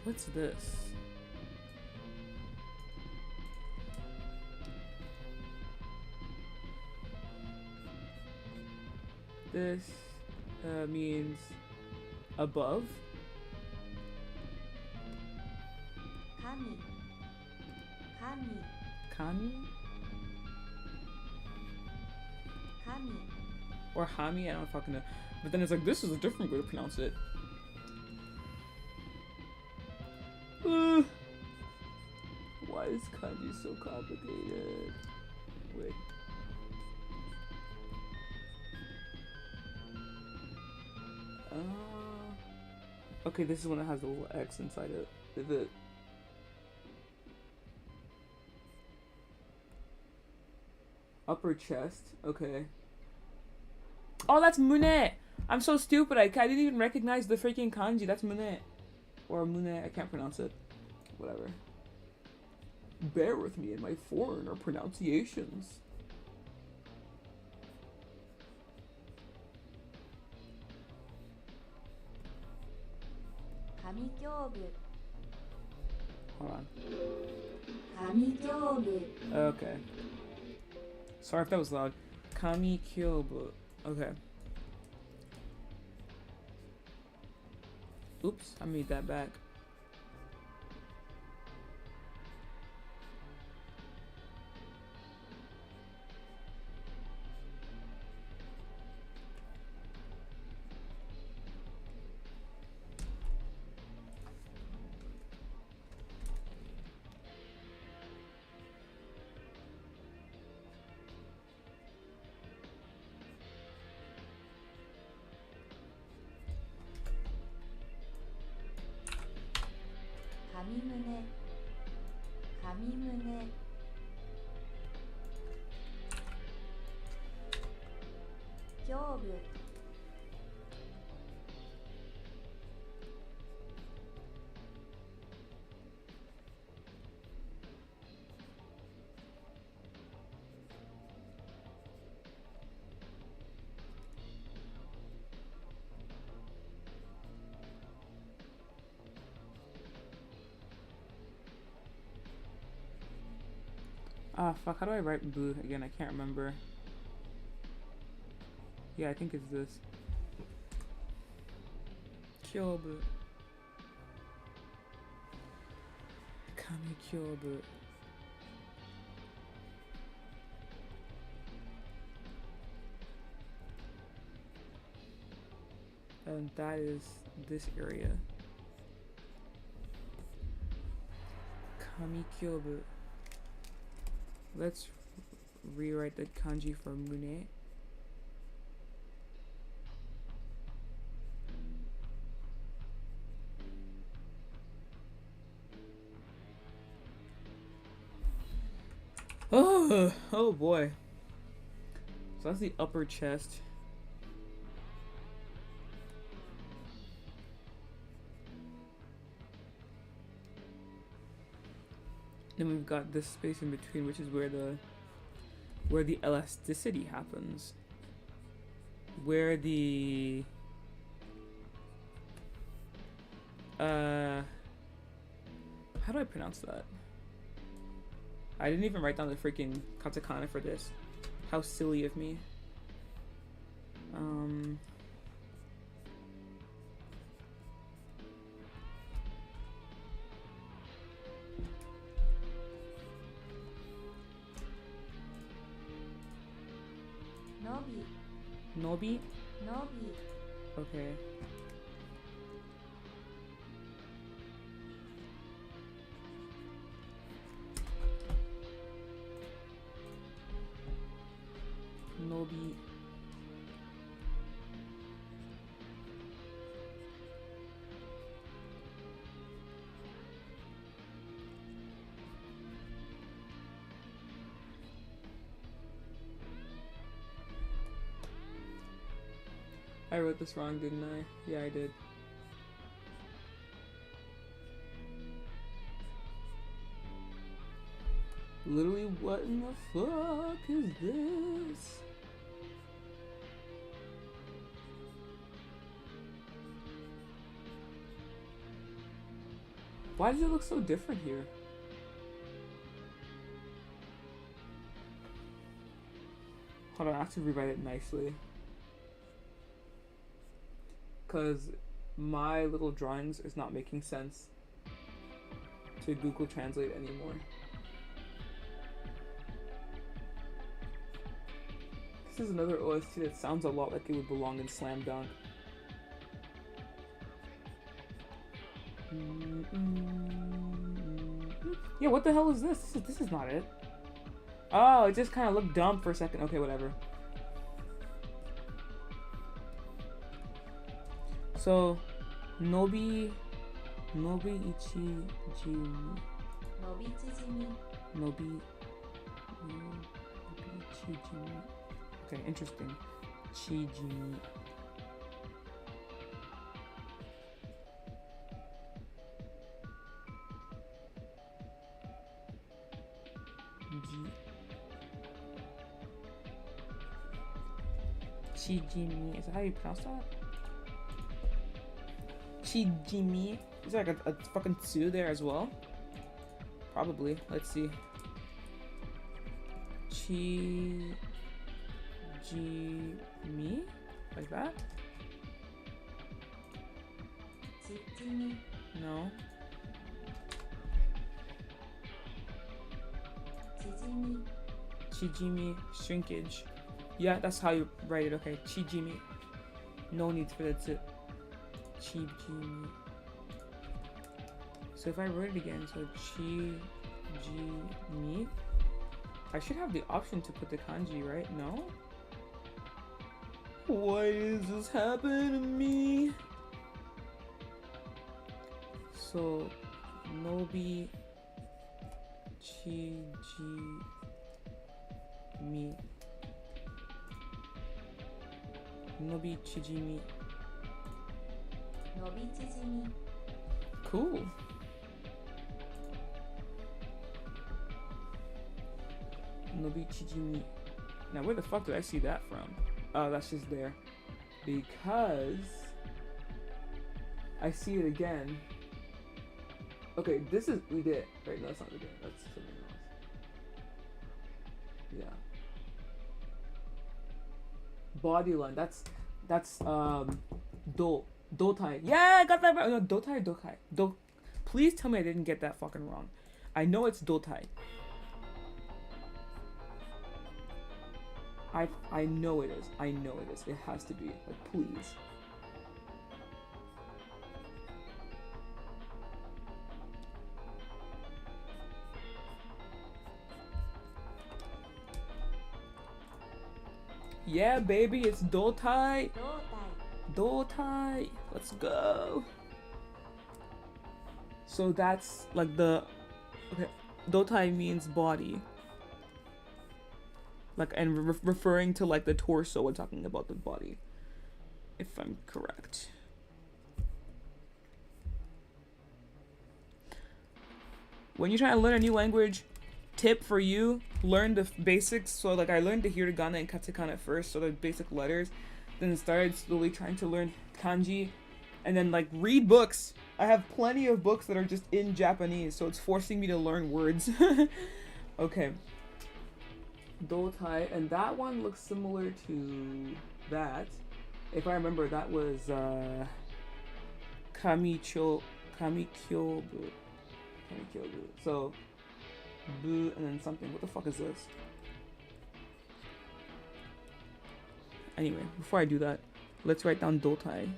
What's this? This means above. Kami. Kami. Kami? Kami. Or Hami? I don't fucking know. But then it's like, this is a different way to pronounce it. Why is kanji so complicated? Wait. Okay, this is one that has a little X inside it. Is it? Upper chest. Okay. Oh, that's mune! I'm so stupid. I didn't even recognize the freaking kanji. That's mune. Or Mune, I can't pronounce it. Whatever. Bear with me in my foreigner pronunciations. Hold on. Okay. Sorry if that was loud. Kami kyobu. Okay. Oops, I made that back. Ah, fuck, how do I write boo again? I can't remember. Yeah, I think it's this. Kyobu. Kami kyobu. And that is this area. Kami kyobu. Let's rewrite the kanji for Mune. Oh boy. So that's the upper chest. Then we've got this space in between, which is where the elasticity happens. Where the how do I pronounce that? I didn't even write down the freaking katakana for this. How silly of me. Nobi? Okay. Nobi. I wrote this wrong, didn't I? Yeah, I did. Literally, what in the fuck is this? Why does it look so different here? Hold on, I have to rewrite it nicely. Because my little drawings is not making sense to Google Translate anymore. This is another OST that sounds a lot like it would belong in Slam Dunk. Yeah, what the hell is this? This is not it. Oh, it just kind of looked dumb for a second. Okay, whatever. So, Nobi ichi jimi. Nobi ichi jimi. Okay, interesting. Chijimi. Chijimi. Is that how you pronounce that? Chijimi. Is there like a fucking tsu there as well? Probably. Let's see. Chijimi? Like that? Chijimi. No. Chijimi. Chijimi. Shrinkage. Yeah, that's how you write it. Okay. Chijimi. No need for the tsu. Chijimi. So if I wrote it again, so Chijimi, I should have the option to put the kanji, right? No? Why is this happening to me? So, Nobi Chijimi. Nobi Chijimi. Nobi chijimi. Cool. Nobi Chijimi. Now where the fuck did I see that from? Oh, that's just there. Because I see it again. Okay, this is we did. Right, no, that's not we did. That's something else. Yeah. Body line. That's dotai. Yeah, I got that right. No, dotai, dokai. Please tell me I didn't get that fucking wrong. I know it's dotai. I know it is. I know it is. It has to be. Like, please. Yeah, baby, it's dotai. Dotai. Let's go. So that's like the okay. Dotai means body. Like, and referring to like the torso when talking about the body, if I'm correct. When you're trying to learn a new language, tip for you, learn the basics. So like I learned the hiragana and katakana first, so the basic letters, then started slowly trying to learn kanji, and then like read books. I have plenty of books that are just in Japanese, so it's forcing me to learn words. Okay. Dotai, and that one looks similar to that. If I remember, that was kamikyobu. So bu and then something. What the fuck is this? Anyway, before I do that, let's write down dotai.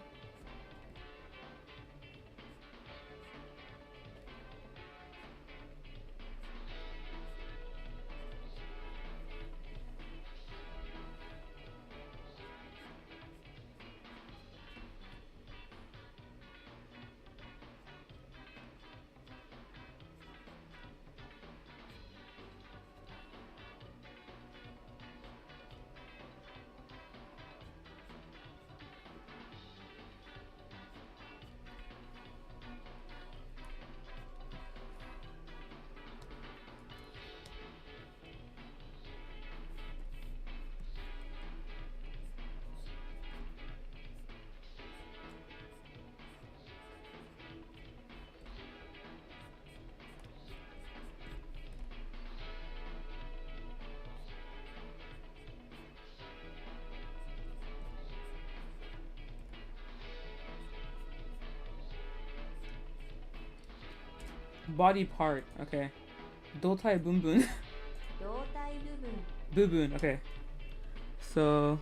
Body part, okay. Dotai bunbun. Dotai bubun. Bubun, okay. So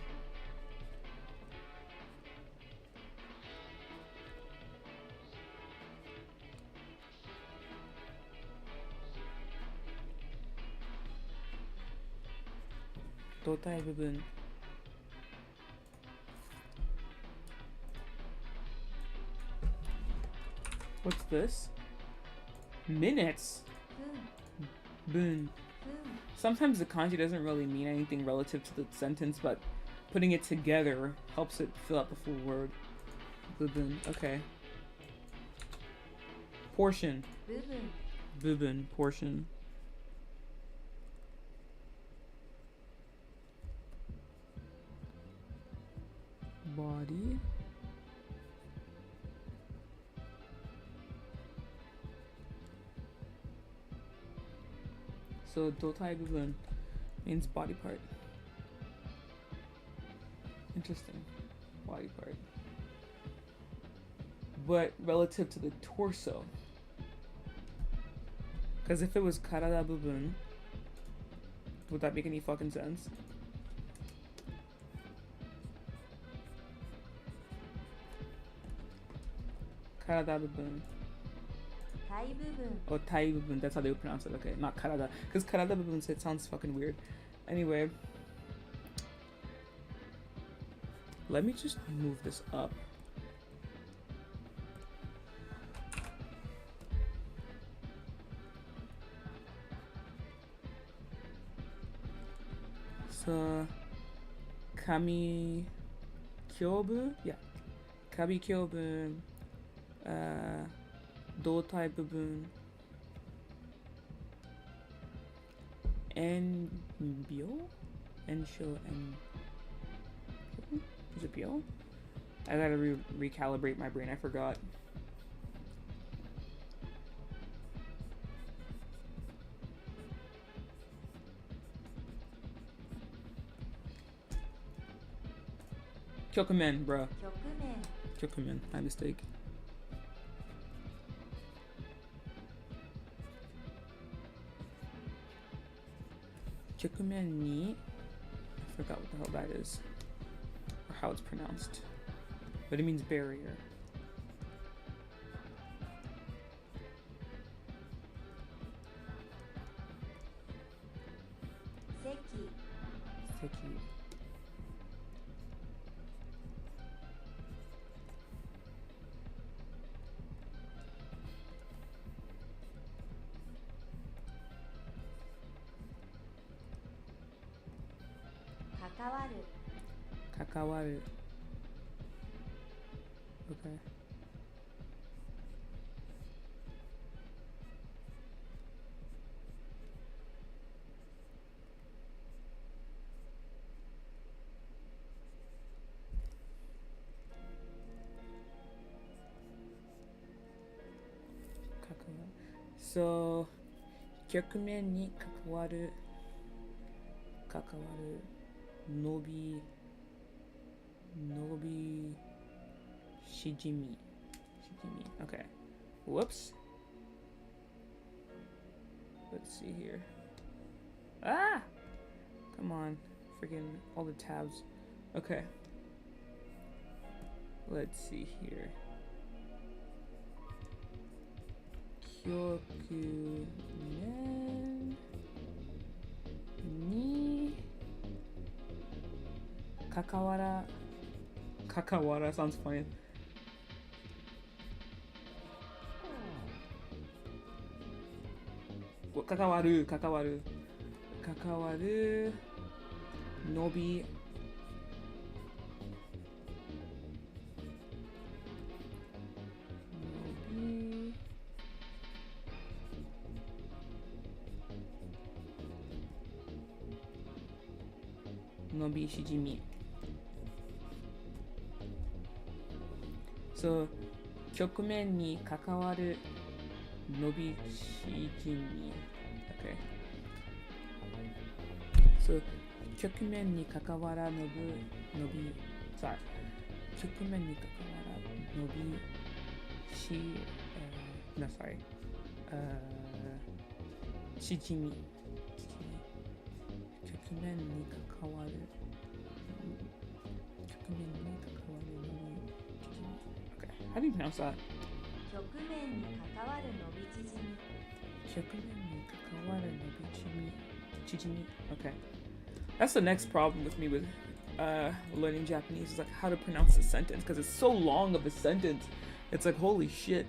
dotai bubun. What's this? Minutes. Boon. Sometimes the kanji doesn't really mean anything relative to the sentence, but putting it together helps it fill out the full word. Bubun. Okay. Portion. Bubun. Portion. body. So dotai bubun means body part. Interesting. Body part. But relative to the torso. Because if it was karada bubun, would that make any fucking sense? Karada bubun. 体部分 Oh, tai bubun. That's how they would pronounce it. Okay, not karada. Because karada bubun, it sounds fucking weird. Anyway. Let me just move this up. So, kami kyobu? Yeah. Kami kyobun. Dotai bubun. Enbyo? Ensho and is it Pyo? I gotta recalibrate my brain, I forgot. Kyokumen, bruh. 局面 Kyokumen, my mistake. Kyokumen ni. I forgot what the hell that is. Or how it's pronounced. But it means barrier. Seki Seki. Kakawaru Kakawaru. Okay. Kakawaru. So, 局面に関わる伸びしじみ okay, whoops, let's see here. Ah, come on, freaking all the tabs. Okay, let's see here. Kyokumen ni kakawara sounds funny. Kakawaru nobi nobi shijimi. So, 局面に関わる伸びしじみ Okay. So, 局面に関わら伸び sorry. 局面に関わら伸びし no sorry. しじみ局面に関わるOkay. How do you pronounce that? 局面に関わる伸び縮み Okay. That's the next problem with me with learning Japanese is like how to pronounce a sentence because it's so long of a sentence. It's like holy shit.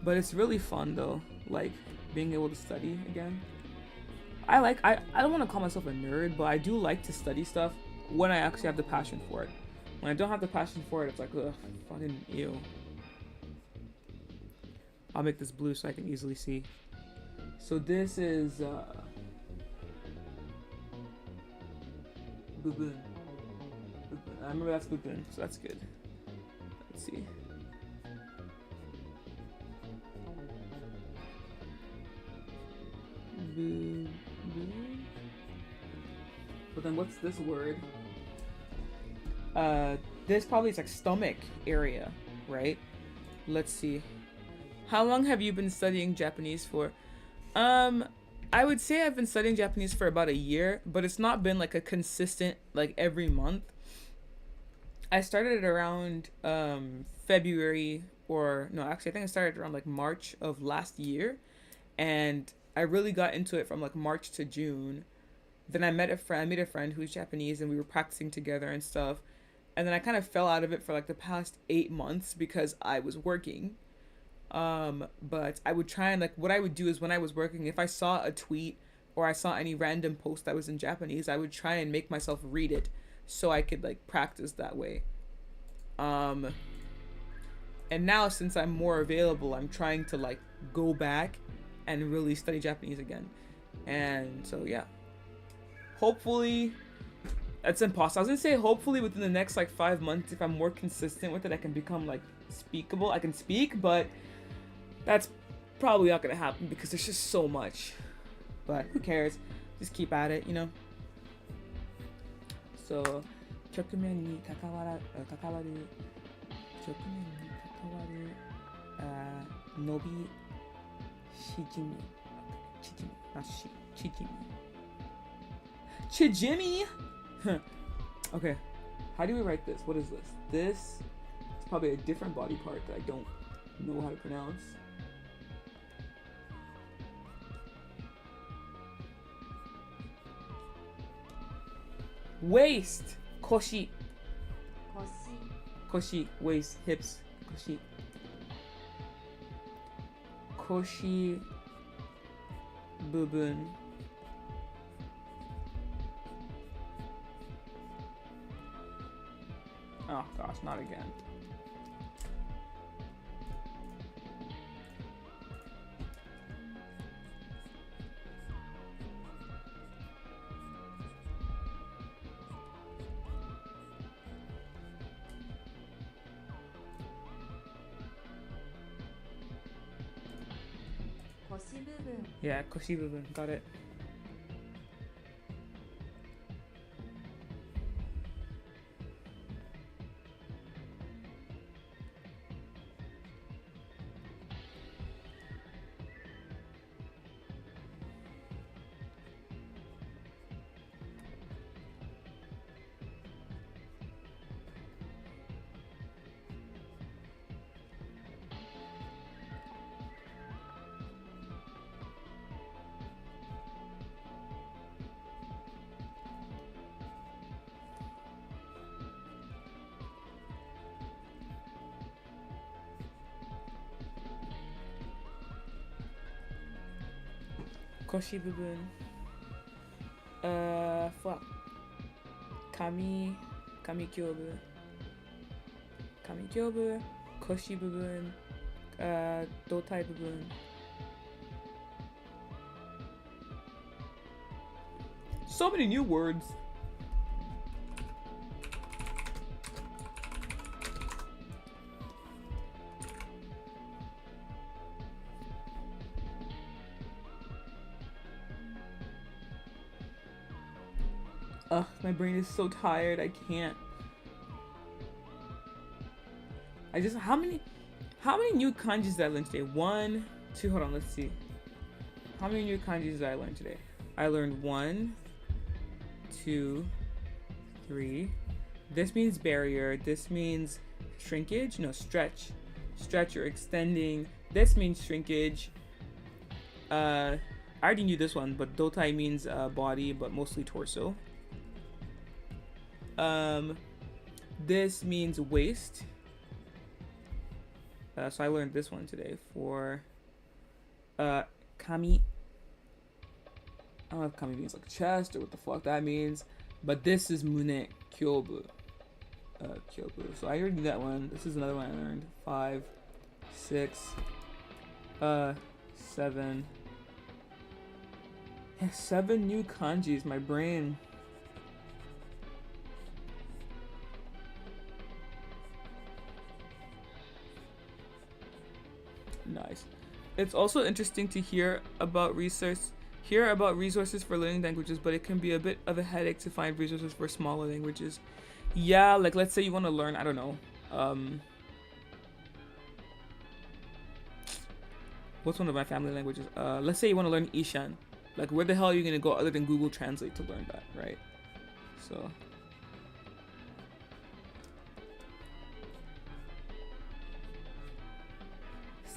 But it's really fun though, like being able to study again. I don't want to call myself a nerd, but I do like to study stuff when I actually have the passion for it. When I don't have the passion for it, it's like, ugh, fucking ew. I'll make this blue so I can easily see. So this is bubun. I remember that's bubun, so that's good. Let's see. But then what's this word? This probably is like stomach area, right? Let's see. How long have you been studying Japanese for? I would say I've been studying Japanese for about a year, but it's not been like a consistent, like every month. I started around February, or no, actually I think I started around like March of last year, and I really got into it from like March to June. Then I met a friend. I made a friend who's Japanese, and we were practicing together and stuff. And then I kind of fell out of it for like the past 8 months because I was working. But I would try and like what I would do is when I was working, if I saw a tweet or I saw any random post that was in Japanese, I would try and make myself read it so I could like practice that way. And now since I'm more available, I'm trying to like go back and really study Japanese again. And so yeah. Hopefully, that's impossible. I was gonna say hopefully within the next like 5 months, if I'm more consistent with it, I can become like speakable. I can speak, but that's probably not gonna happen because there's just so much. But who cares? Just keep at it, you know. So, 局面に関わる局面に関わる伸び縮みChijimmy? Okay, how do we write this? What is this? This is probably a different body part that I don't know how to pronounce. Waist! Koshi. Koshi, waist, hips. Koshi. Koshi. Bubun. Oh gosh, not again. Yeah, koshi bubun, got it. Koshi bubun. Fuck. Kami kyobu. Kami kyobu. Koshi bubun. Dotai bubun. So many new words. Ugh, my brain is so tired. I can't. How many new kanjis did I learn today? 1, 2, hold on, let's see. How many new kanjis did I learn today? I learned 1, 2, 3. This means barrier. This means shrinkage. No, stretch. Stretch or extending. This means shrinkage. I already knew this one, but dotai means body, but mostly torso. This means waist. So I learned this one today for kami. I don't know if kami means like chest or what the fuck that means, but this is mune kyobu. Kyobu. So I already knew that one. This is another one I learned. 5, 6, 7, 7 new kanjis, my brain. Nice. It's also interesting to hear about resources for learning languages, but it can be a bit of a headache to find resources for smaller languages. Yeah, like let's say you want to learn, I don't know, what's one of my family languages? Let's say you want to learn Ishan. Like, where the hell are you gonna go other than Google Translate to learn that, right? So.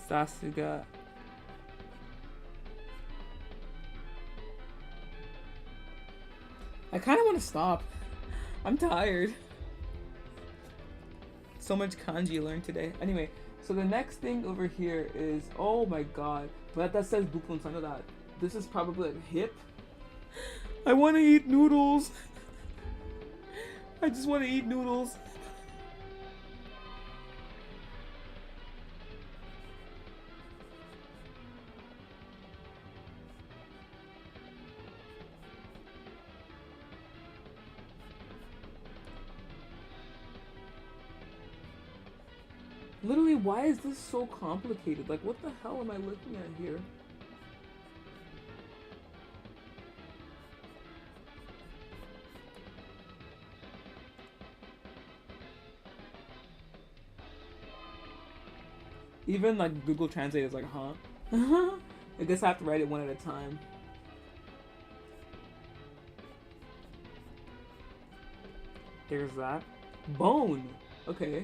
Sasuga. I kind of want to stop. I'm tired. So much kanji learned today. Anyway, so the next thing over here is, oh my god, but that says bupun, so I know that. This is probably like hip. I want to eat noodles. I just want to eat noodles. Literally, why is this so complicated? Like, what the hell am I looking at here? Even like Google Translate is like, huh? I guess I have to write it one at a time. There's that. Bone! Okay.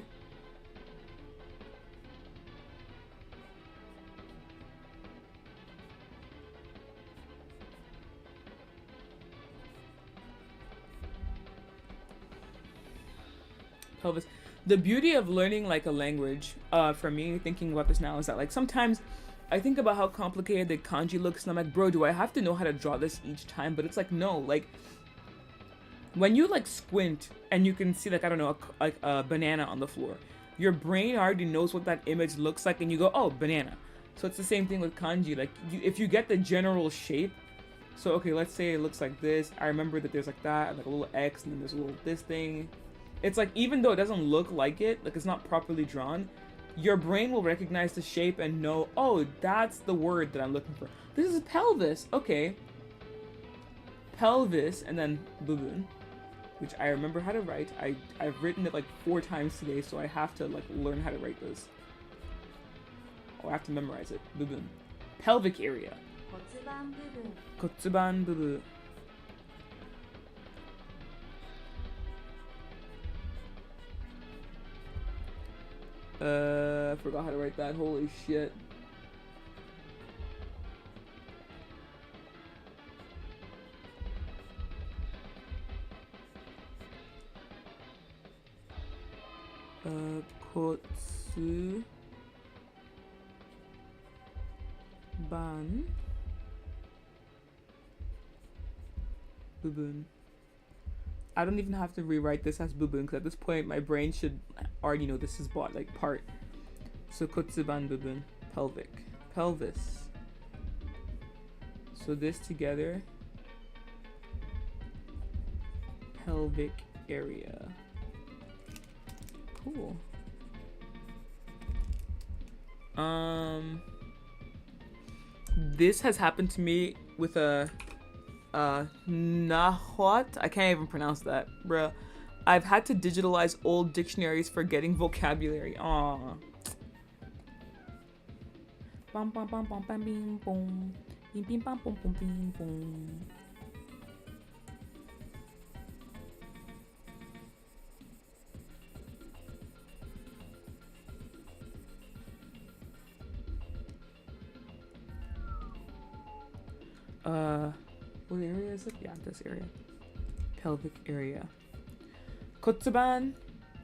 Pelvis. The beauty of learning like a language, for me, thinking about this now, is that like sometimes I think about how complicated the kanji looks and I'm like, bro, do I have to know how to draw this each time? But it's like, no, like when you like squint and you can see like, I don't know, like a banana on the floor, your brain already knows what that image looks like and you go, oh, banana. So it's the same thing with kanji. Like if you get the general shape, so okay, let's say it looks like this. I remember that there's like that, and like a little X, and then there's a little this thing. It's like, even though it doesn't look like it, like it's not properly drawn, your brain will recognize the shape and know, oh, that's the word that I'm looking for. This is pelvis, okay. Pelvis, and then bubun, which I remember how to write. I've written it like 4 times today, so I have to like learn how to write this. Or I have to memorize it. Bubun. Pelvic area. Kotsuban bubu. I forgot how to write that. Holy shit. Kotsu ban bubun. I don't even have to rewrite this as bubun because at this point my brain should already know this is bought like part. So kotsuban bubun, pelvic, pelvis. So this together, pelvic area. Cool. This has happened to me with a nahwat. I can't even pronounce that, bruh. I've had to digitalize old dictionaries for getting vocabulary. Aww. Bum bum bum bum bum bim boom. Bim bim bum bum bum bim boom. What area is it? Yeah, this area. Pelvic area. Kotsuban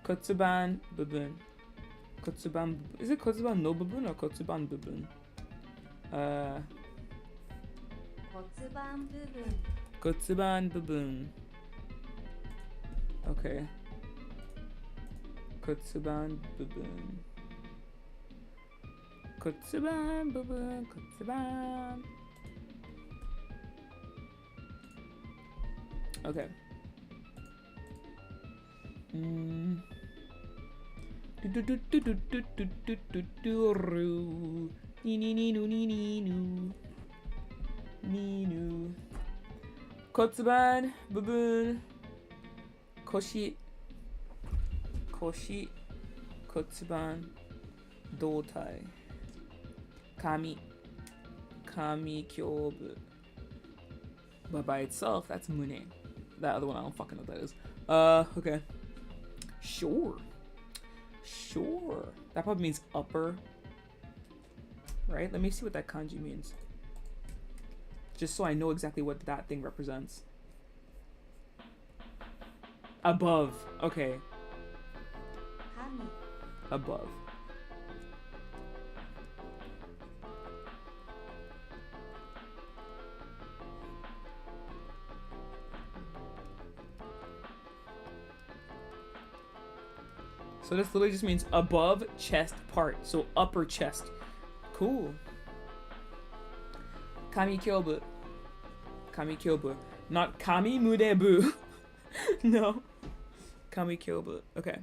bubun. Kotsuban, is it kotsuban no bubun or kotsuban bubun? Kotsuban bubun. Okay. Kotsuban bubun. Kotsuban bubun. Kotsuban. Okay. Mm. Ninu. Kotsuban, baboon, koshi, kotsuban, doutai, kami, kyobu. But by itself, that's mune. That other one, I don't fucking know what that is. Okay. Sure. That probably means upper. Right? Let me see what that kanji means. Just so I know exactly what that thing represents. Above. Okay. Kami. Above. So this literally just means above chest part. So upper chest. Cool. Kami kyobu. Kami kyobu. Not kami mudebu. No. Kami kyobu. Okay.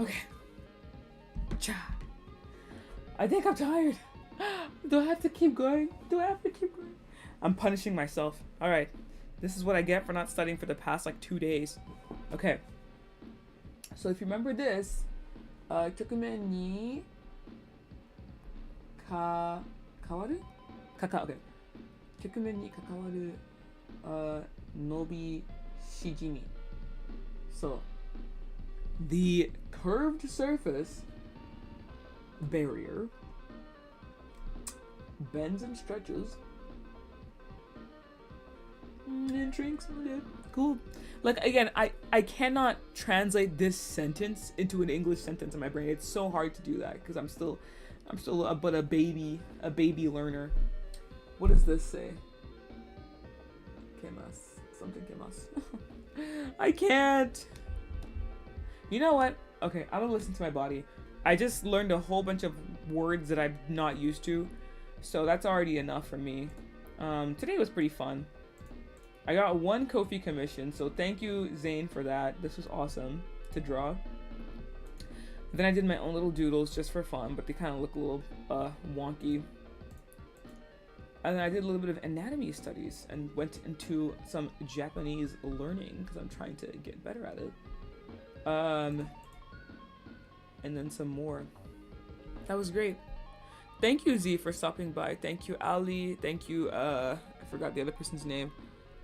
Okay. Cha. I think I'm tired. Do I have to keep going? I'm punishing myself. Alright. This is what I get for not studying for the past like 2 days. Okay. So if you remember this, kyokumen ni kawaru? Okay. Kyokumen ni kakawaru nobi shijimi. So the curved surface barrier bends and stretches and shrinks. Cool. Like again, I cannot translate this sentence into an English sentence in my brain. It's so hard to do that because I'm still but a baby learner. What does this say? Kemas. Something kemas. I can't. You know what? Okay, I'm gonna listen to my body. I just learned a whole bunch of words that I'm not used to, so that's already enough for me. Today was pretty fun. I got 1 KOFI commission, so thank you, Zane, for that. This was awesome to draw. Then I did my own little doodles just for fun, but they kind of look a little wonky. And then I did a little bit of anatomy studies and went into some Japanese learning because I'm trying to get better at it. And then some more. That was great. Thank you, Z, for stopping by. Thank you, Ali. Thank you, I forgot the other person's name.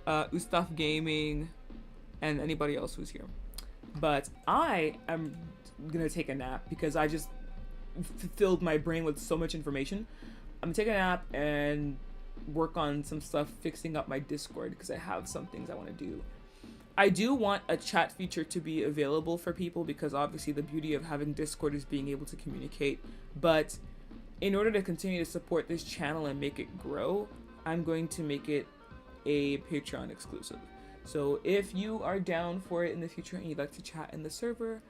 Ustaf Gaming, and anybody else who's here. But I am gonna take a nap because I just filled my brain with so much information. I'm gonna take a nap and work on some stuff, fixing up my Discord because I have some things I want to do. I do want a chat feature to be available for people because obviously the beauty of having Discord is being able to communicate. But in order to continue to support this channel and make it grow, I'm going to make it a Patreon exclusive. So if you are down for it in the future and you'd like to chat in the server,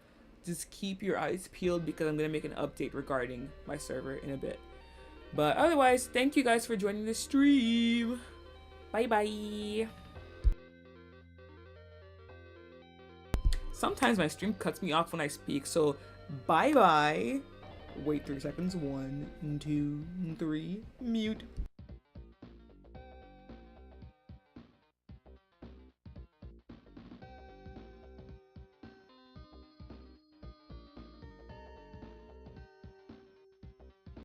just keep your eyes peeled because I'm going to make an update regarding my server in a bit. But otherwise, thank you guys for joining the stream. Bye bye. Sometimes my stream cuts me off when I speak, so bye bye. Wait 3 seconds. 1, 2, 3. Mute.